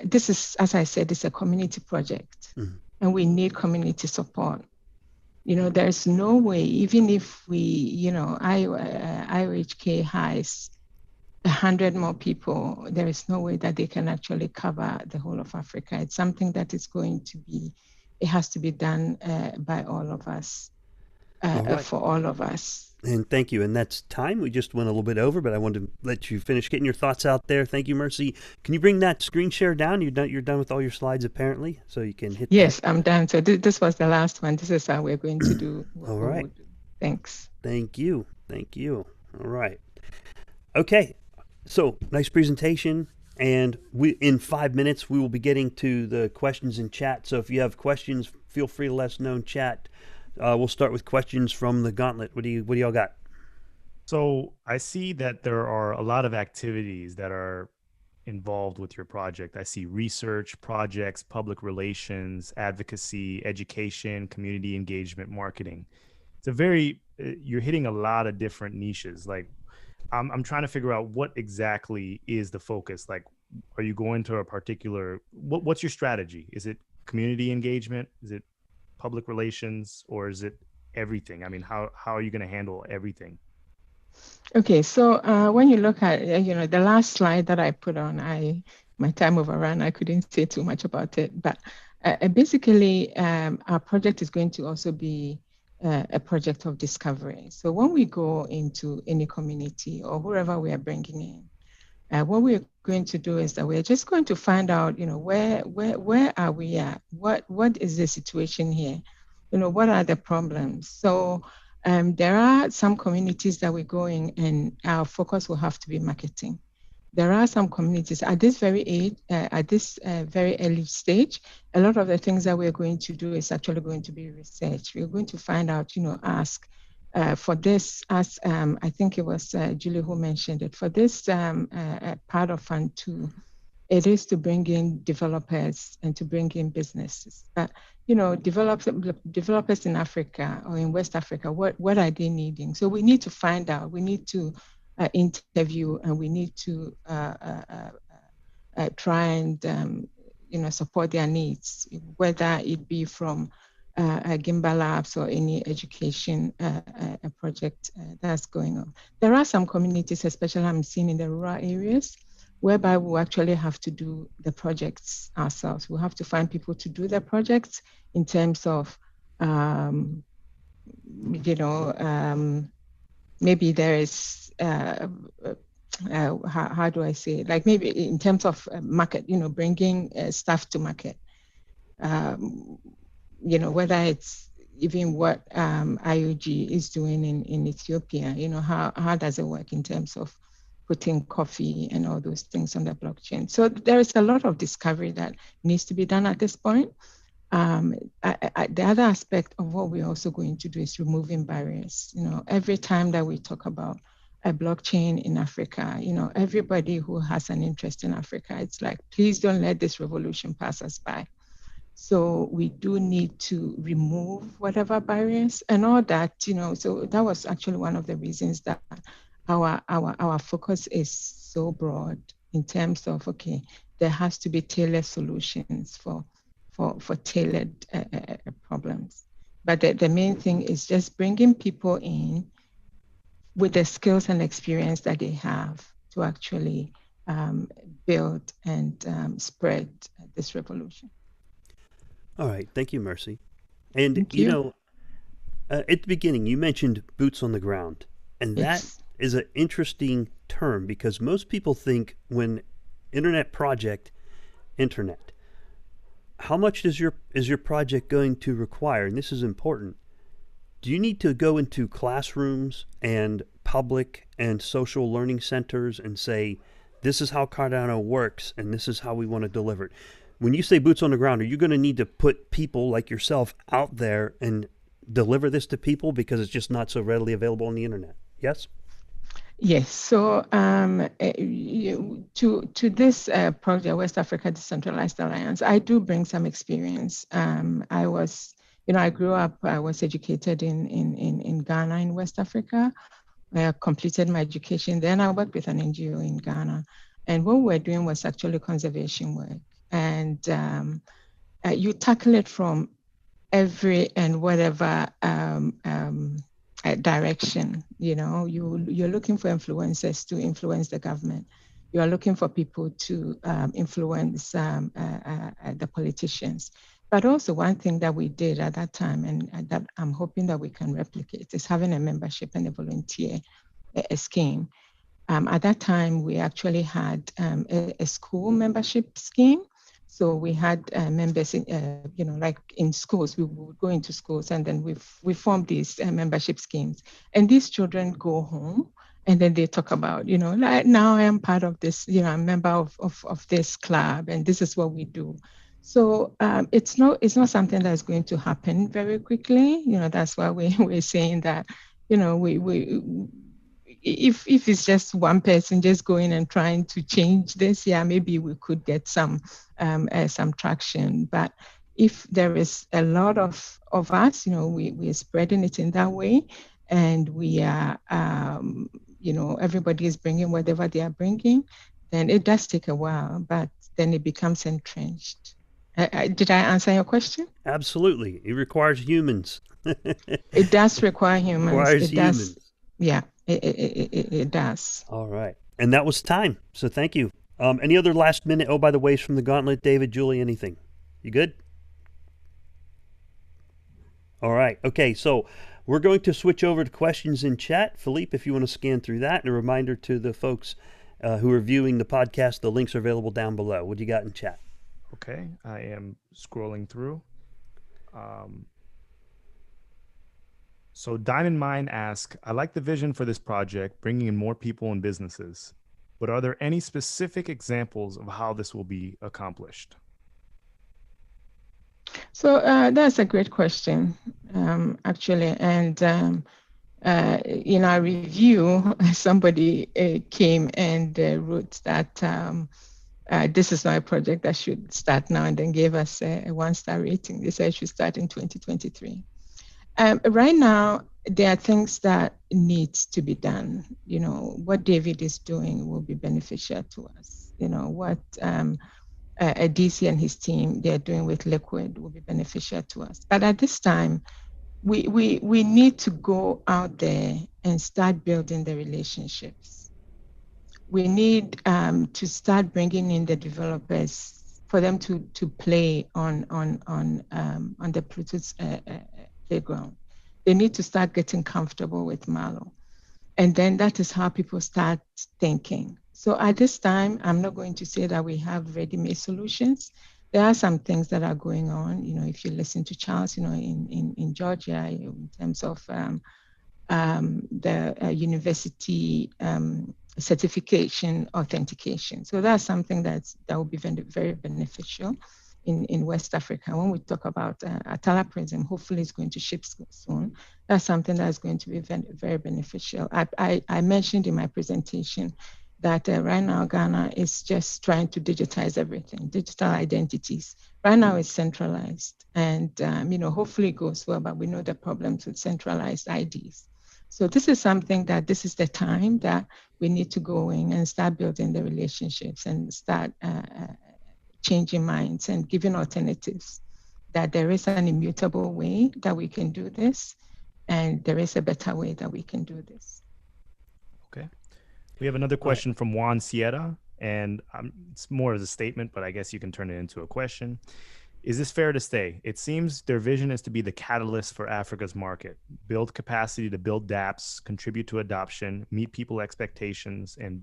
this is, as I said, it's a community project, and we need community support. There's no way, even if we, IOHK has 100 more people, there is no way that they can actually cover the whole of Africa. It's something that is going to be, it has to be done by all of us, for all of us. And thank you. And that's time. We just went a little bit over, but I wanted to let you finish getting your thoughts out there. Thank you, Mercy. Can you bring that screen share down? You're done with all your slides, apparently, so you can hit. Yes, I'm done. So this was the last one. This is how we're going to do. All right. Thanks. Thank you. Thank you. All right. Okay. So nice presentation. And in 5 minutes, we will be getting to the questions in chat. So if you have questions, feel free to let us know in chat. We'll start with questions from the Gauntlet. What do y'all got? So I see that there are a lot of activities that are involved with your project. I see research, projects, public relations, advocacy, education, community engagement, marketing. It's you're hitting a lot of different niches. Like I'm trying to figure out what exactly is the focus. Like, are you going to a particular, what's your strategy? Is it community engagement? Is it public relations, or is it everything? I mean, how are you going to handle everything? Okay, so when you look at, the last slide that I put on, my time overran, I couldn't say too much about it, but basically our project is going to also be a project of discovery. So when we go into any community or whoever we are bringing in, what we're going to do is that we're just going to find out, where are we at? What is the situation here? What are the problems? So There are some communities that we're going, and our focus will have to be marketing. There are some communities at this very age, very early stage. A lot of the things that we're going to do is actually going to be research. We're going to find out, ask for this, as I think it was Juli who mentioned it, for this part of Fund 2, it is to bring in developers and to bring in businesses. But developers in Africa or in West Africa, what are they needing? So we need to find out. We need to interview, and we need to try and support their needs, whether it be from GIMBALABS or any education project that's going on. There are some communities, especially I'm seeing in the rural areas, whereby we actually have to do the projects ourselves. We have to find people to do the projects in terms of, maybe there is, how do I say it? Like maybe in terms of market, bringing stuff to market. Whether it's even what IOG is doing in Ethiopia, how does it work in terms of putting coffee and all those things on the blockchain? So there is a lot of discovery that needs to be done at this point. The other aspect of what we're also going to do is removing barriers. Every time that we talk about a blockchain in Africa, everybody who has an interest in Africa, it's like, please don't let this revolution pass us by. So we do need to remove whatever barriers and all that, so that was actually one of the reasons that our focus is so broad in terms of, okay, there has to be tailored solutions for tailored problems. But the main thing is just bringing people in with the skills and experience that they have to actually build and spread this revolution. All right. Thank you, Mercy. And, Thank you. At the beginning, you mentioned boots on the ground. And that is an interesting term, because most people think when internet, how much is your project going to require? And this is important. Do you need to go into classrooms and public and social learning centers and say, this is how Cardano works and this is how we want to deliver it? When you say boots on the ground, are you going to need to put people like yourself out there and deliver this to people because it's just not so readily available on the internet? Yes? Yes. So to this project, West Africa Decentralized Alliance, I do bring some experience. I grew up, I was educated in Ghana, in West Africa. I completed my education. Then I worked with an NGO in Ghana. And what we were doing was actually conservation work. And you tackle it from every and whatever direction. You're looking for influencers to influence the government. You are looking for people to influence the politicians. But also one thing that we did at that time, and that I'm hoping that we can replicate, is having a membership and a volunteer scheme. At that time, we actually had a school membership scheme. So we had members in, like in schools, we would go into schools, and then we formed these membership schemes. And these children go home, and then they talk about, like, now I am part of this, I'm a member of this club, and this is what we do. So it's not something that's going to happen very quickly. That's why we're saying that, if it's just one person just going and trying to change this, maybe we could get some traction. But if there is a lot of us, we're spreading it in that way, and we are, everybody is bringing whatever they are bringing, then it does take a while, but then it becomes entrenched. Did I answer your question? Absolutely. It requires humans. It does require humans. Requires humans. Yeah, it does. All right. And that was time. So thank you. Any other last minute? Oh, by the way, from the Gauntlet, David, Juli, anything? You good? All right. Okay. So we're going to switch over to questions in chat. Philippe, if you want to scan through that, and a reminder to the folks who are viewing the podcast, the links are available down below. What do you got in chat? Okay, I am scrolling through. So Diamond Mine asks, I like the vision for this project, bringing in more people and businesses, but are there any specific examples of how this will be accomplished? So that's a great question, actually. And in our review, somebody came and wrote that this is not a project that should start now, and then gave us a 1-star rating. They said it should start in 2023. Right now, there are things that needs to be done. You know, what David is doing will be beneficial to us. You know, what DC and his team, they're doing with Liquid will be beneficial to us. But at this time, we need to go out there and start building the relationships. We need to start bringing in the developers for them to play on the Bluetooth playground. They need to start getting comfortable with Malo. And then that is how people start thinking. So at this time, I'm not going to say that we have ready-made solutions. There are some things that are going on. You know, if you listen to Charles, you know, in Georgia, in terms of the university certification authentication. So that's something that will be very, very beneficial in West Africa. When we talk about Atala Prism, hopefully it's going to ship soon. That's something that's going to be very, very beneficial. I mentioned in my presentation that right now Ghana is just trying to digitize everything, digital identities. Right now it's centralized, and you know, hopefully it goes well, but we know the problems with centralized IDs. So this is something that this is the time that we need to go in and start building the relationships and start changing minds and giving alternatives, that there is an immutable way that we can do this, and there is a better way that we can do this. Okay. We have another question from Juan Sierra, and it's more as a statement, but I guess you can turn it into a question. Is this fair to say? It seems their vision is to be the catalyst for Africa's market, build capacity to build dApps, contribute to adoption, meet people expectations, and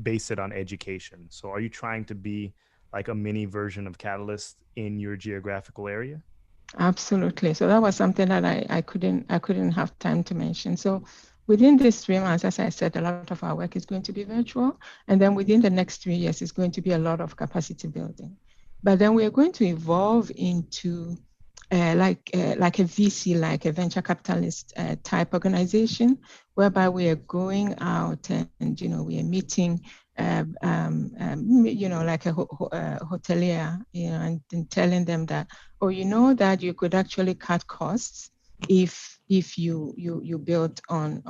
base it on education. So are you trying to be like a mini version of Catalyst in your geographical area? Absolutely. So that was something that I couldn't have time to mention. So within these 3 months, as I said, a lot of our work is going to be virtual. And then within the next 3 years, it's going to be a lot of capacity building. But then we are going to evolve into like a VC, like a venture capitalist type organization, whereby we are going out and you know, we are meeting you know, like a hotelier, you know, and telling them that, oh, you know, that you could actually cut costs if you build on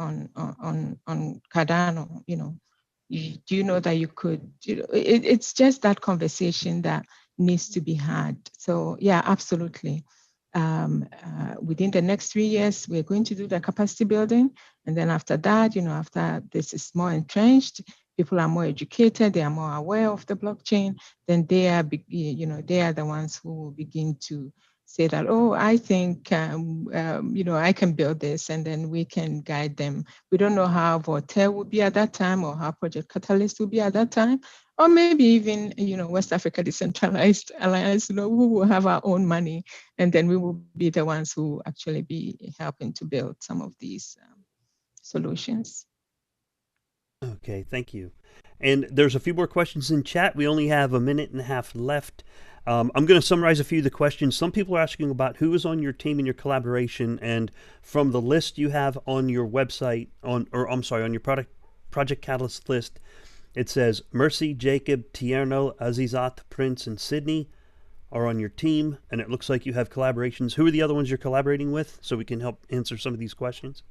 Cardano, you know. Do you know that you could, you know, it's just that conversation that needs to be had. So yeah, absolutely. Within the next 3 years, we're going to do the capacity building. And then after that, you know, after this is more entrenched, people are more educated, they are more aware of the blockchain, then they are, you know, they are the ones who will begin to say that, oh, I think, you know, I can build this, and then we can guide them. We don't know how Voltaire will be at that time, or how Project Catalyst will be at that time, or maybe even, you know, West Africa Decentralized Alliance, you know, we will have our own money, and then we will be the ones who actually be helping to build some of these solutions. Okay, thank you. And there's a few more questions in chat. We only have a minute and a half left. I'm going to summarize a few of the questions. Some people are asking about who is on your team in your collaboration, and from the list you have on your website, on your Project Catalyst list, it says Mercy, Jacob, Tierno, Azizat, Prince, and Sydney are on your team, and it looks like you have collaborations. Who are the other ones you're collaborating with, so we can help answer some of these questions?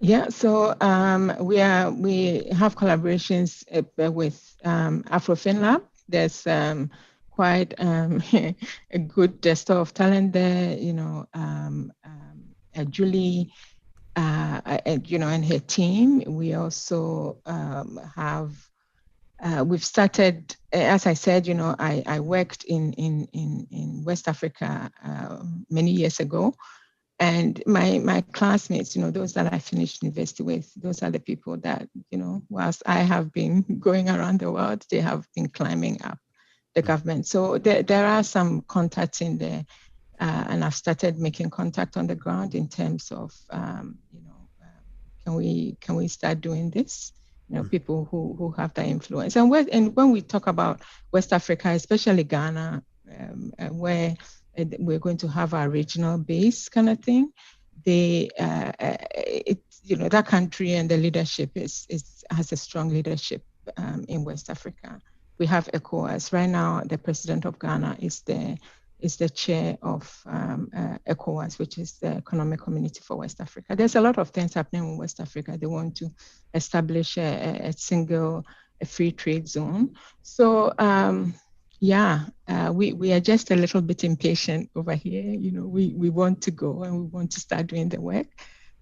Yeah, so we have collaborations with AfroFinLab. There's quite a good store of talent there, you know, Juli, you know, and her team. We also have, we've started, as I said, you know, I worked in West Africa many years ago. And my classmates, you know, those that I finished university with, those are the people that, you know, whilst I have been going around the world, they have been climbing up the government. So there are some contacts in there. and I've started making contact on the ground in terms of, can we start doing this? People who have that influence. And when we talk about West Africa, especially Ghana, where we're going to have our regional base kind of thing, that country and the leadership has a strong leadership in West Africa. We have ECOWAS right now. The president of Ghana is the chair of ECOWAS, which is the Economic Community for West Africa. There's a lot of things happening in West Africa. They want to establish a free trade zone. So we are just a little bit impatient over here. We want to go and we want to start doing the work.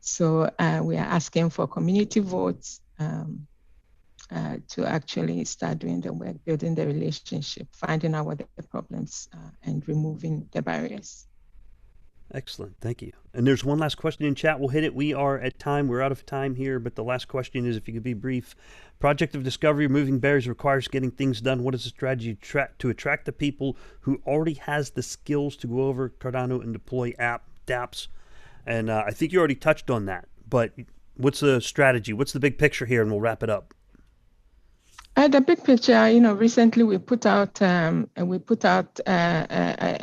So we are asking for community votes to actually start doing the work, building the relationship, finding out what the problems are, and removing the barriers. Excellent. Thank you. And there's one last question in chat. We'll hit it. We are at time. We're out of time here, but the last question is, if you could be brief. Project of discovery, removing barriers requires getting things done. What is the strategy to attract the people who already has the skills to go over Cardano and deploy dApps? And I think you already touched on that, but what's the strategy? What's the big picture here? And we'll wrap it up. The big picture, recently we put out a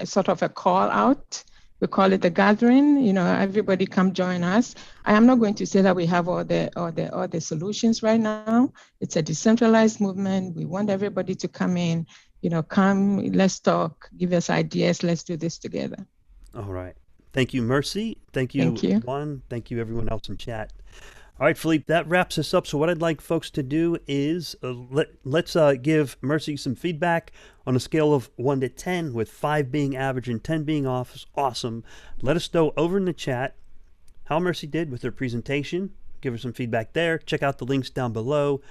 sort of a call out. We call it the gathering. Everybody come join us. I am not going to say that we have all the solutions right now. It's a decentralized movement. We want everybody to come in. Come, let's talk, give us ideas. Let's do this together. All right. Thank you, Mercy. Thank you, Juan. Thank you, everyone else in chat. All right, Philippe, that wraps us up. So what I'd like folks to do is let's give Mercy some feedback on a scale of 1 to 10, with 5 being average and 10 being awesome. Let us know over in the chat how Mercy did with her presentation. Give her some feedback there. Check out the links down below.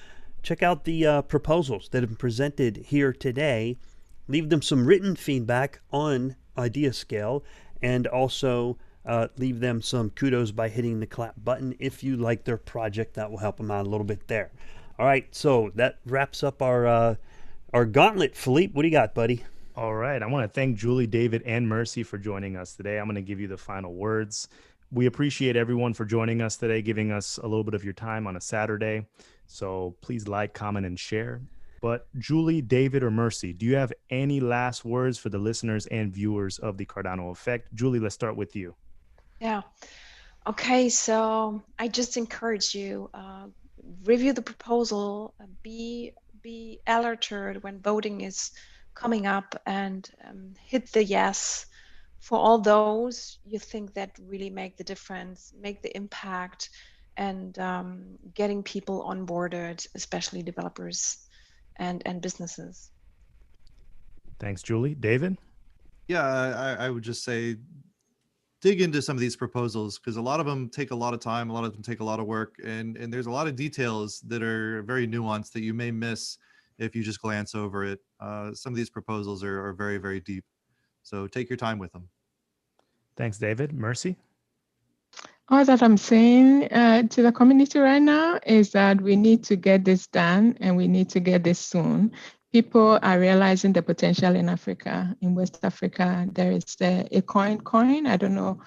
Check out the proposals that have been presented here today. Leave them some written feedback on idea scale, and also leave them some kudos by hitting the clap button if you like their project. That will help them out a little bit there. All right, so that wraps up our gauntlet. Philippe, what do you got, buddy? All right, I want to thank Julie, David, and Mercy for joining us today. I'm going to give you the final words. We appreciate everyone for joining us today, giving us a little bit of your time on a Saturday. So please like, comment, and share. But Julie, David, or Mercy, do you have any last words for the listeners and viewers of the Cardano Effect? Julie, let's start with you. Yeah. Okay, so I just encourage you, review the proposal, be alerted when voting is coming up, and hit the yes for all those you think that really make the difference, make the impact, and getting people onboarded, especially developers and businesses. Thanks, Julie. David? Yeah, I would just say dig into some of these proposals, because a lot of them take a lot of time, a lot of them take a lot of work, and there's a lot of details that are very nuanced that you may miss if you just glance over it. Some of these proposals are very, very deep. So take your time with them. Thanks, David. Mercy? All that I'm saying to the community right now is that we need to get this done, and we need to get this soon. People are realizing the potential in Africa. In West Africa, there is a coin. I don't know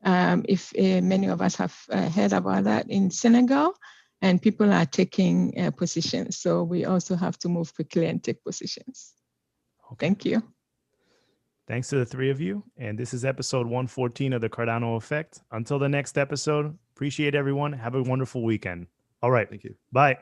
if many of us have heard about that in Senegal, and people are taking positions. So we also have to move quickly and take positions. Okay. Thank you. Thanks to the three of you. And this is episode 114 of the Cardano Effect. Until the next episode, appreciate everyone. Have a wonderful weekend. All right. Thank you. Bye.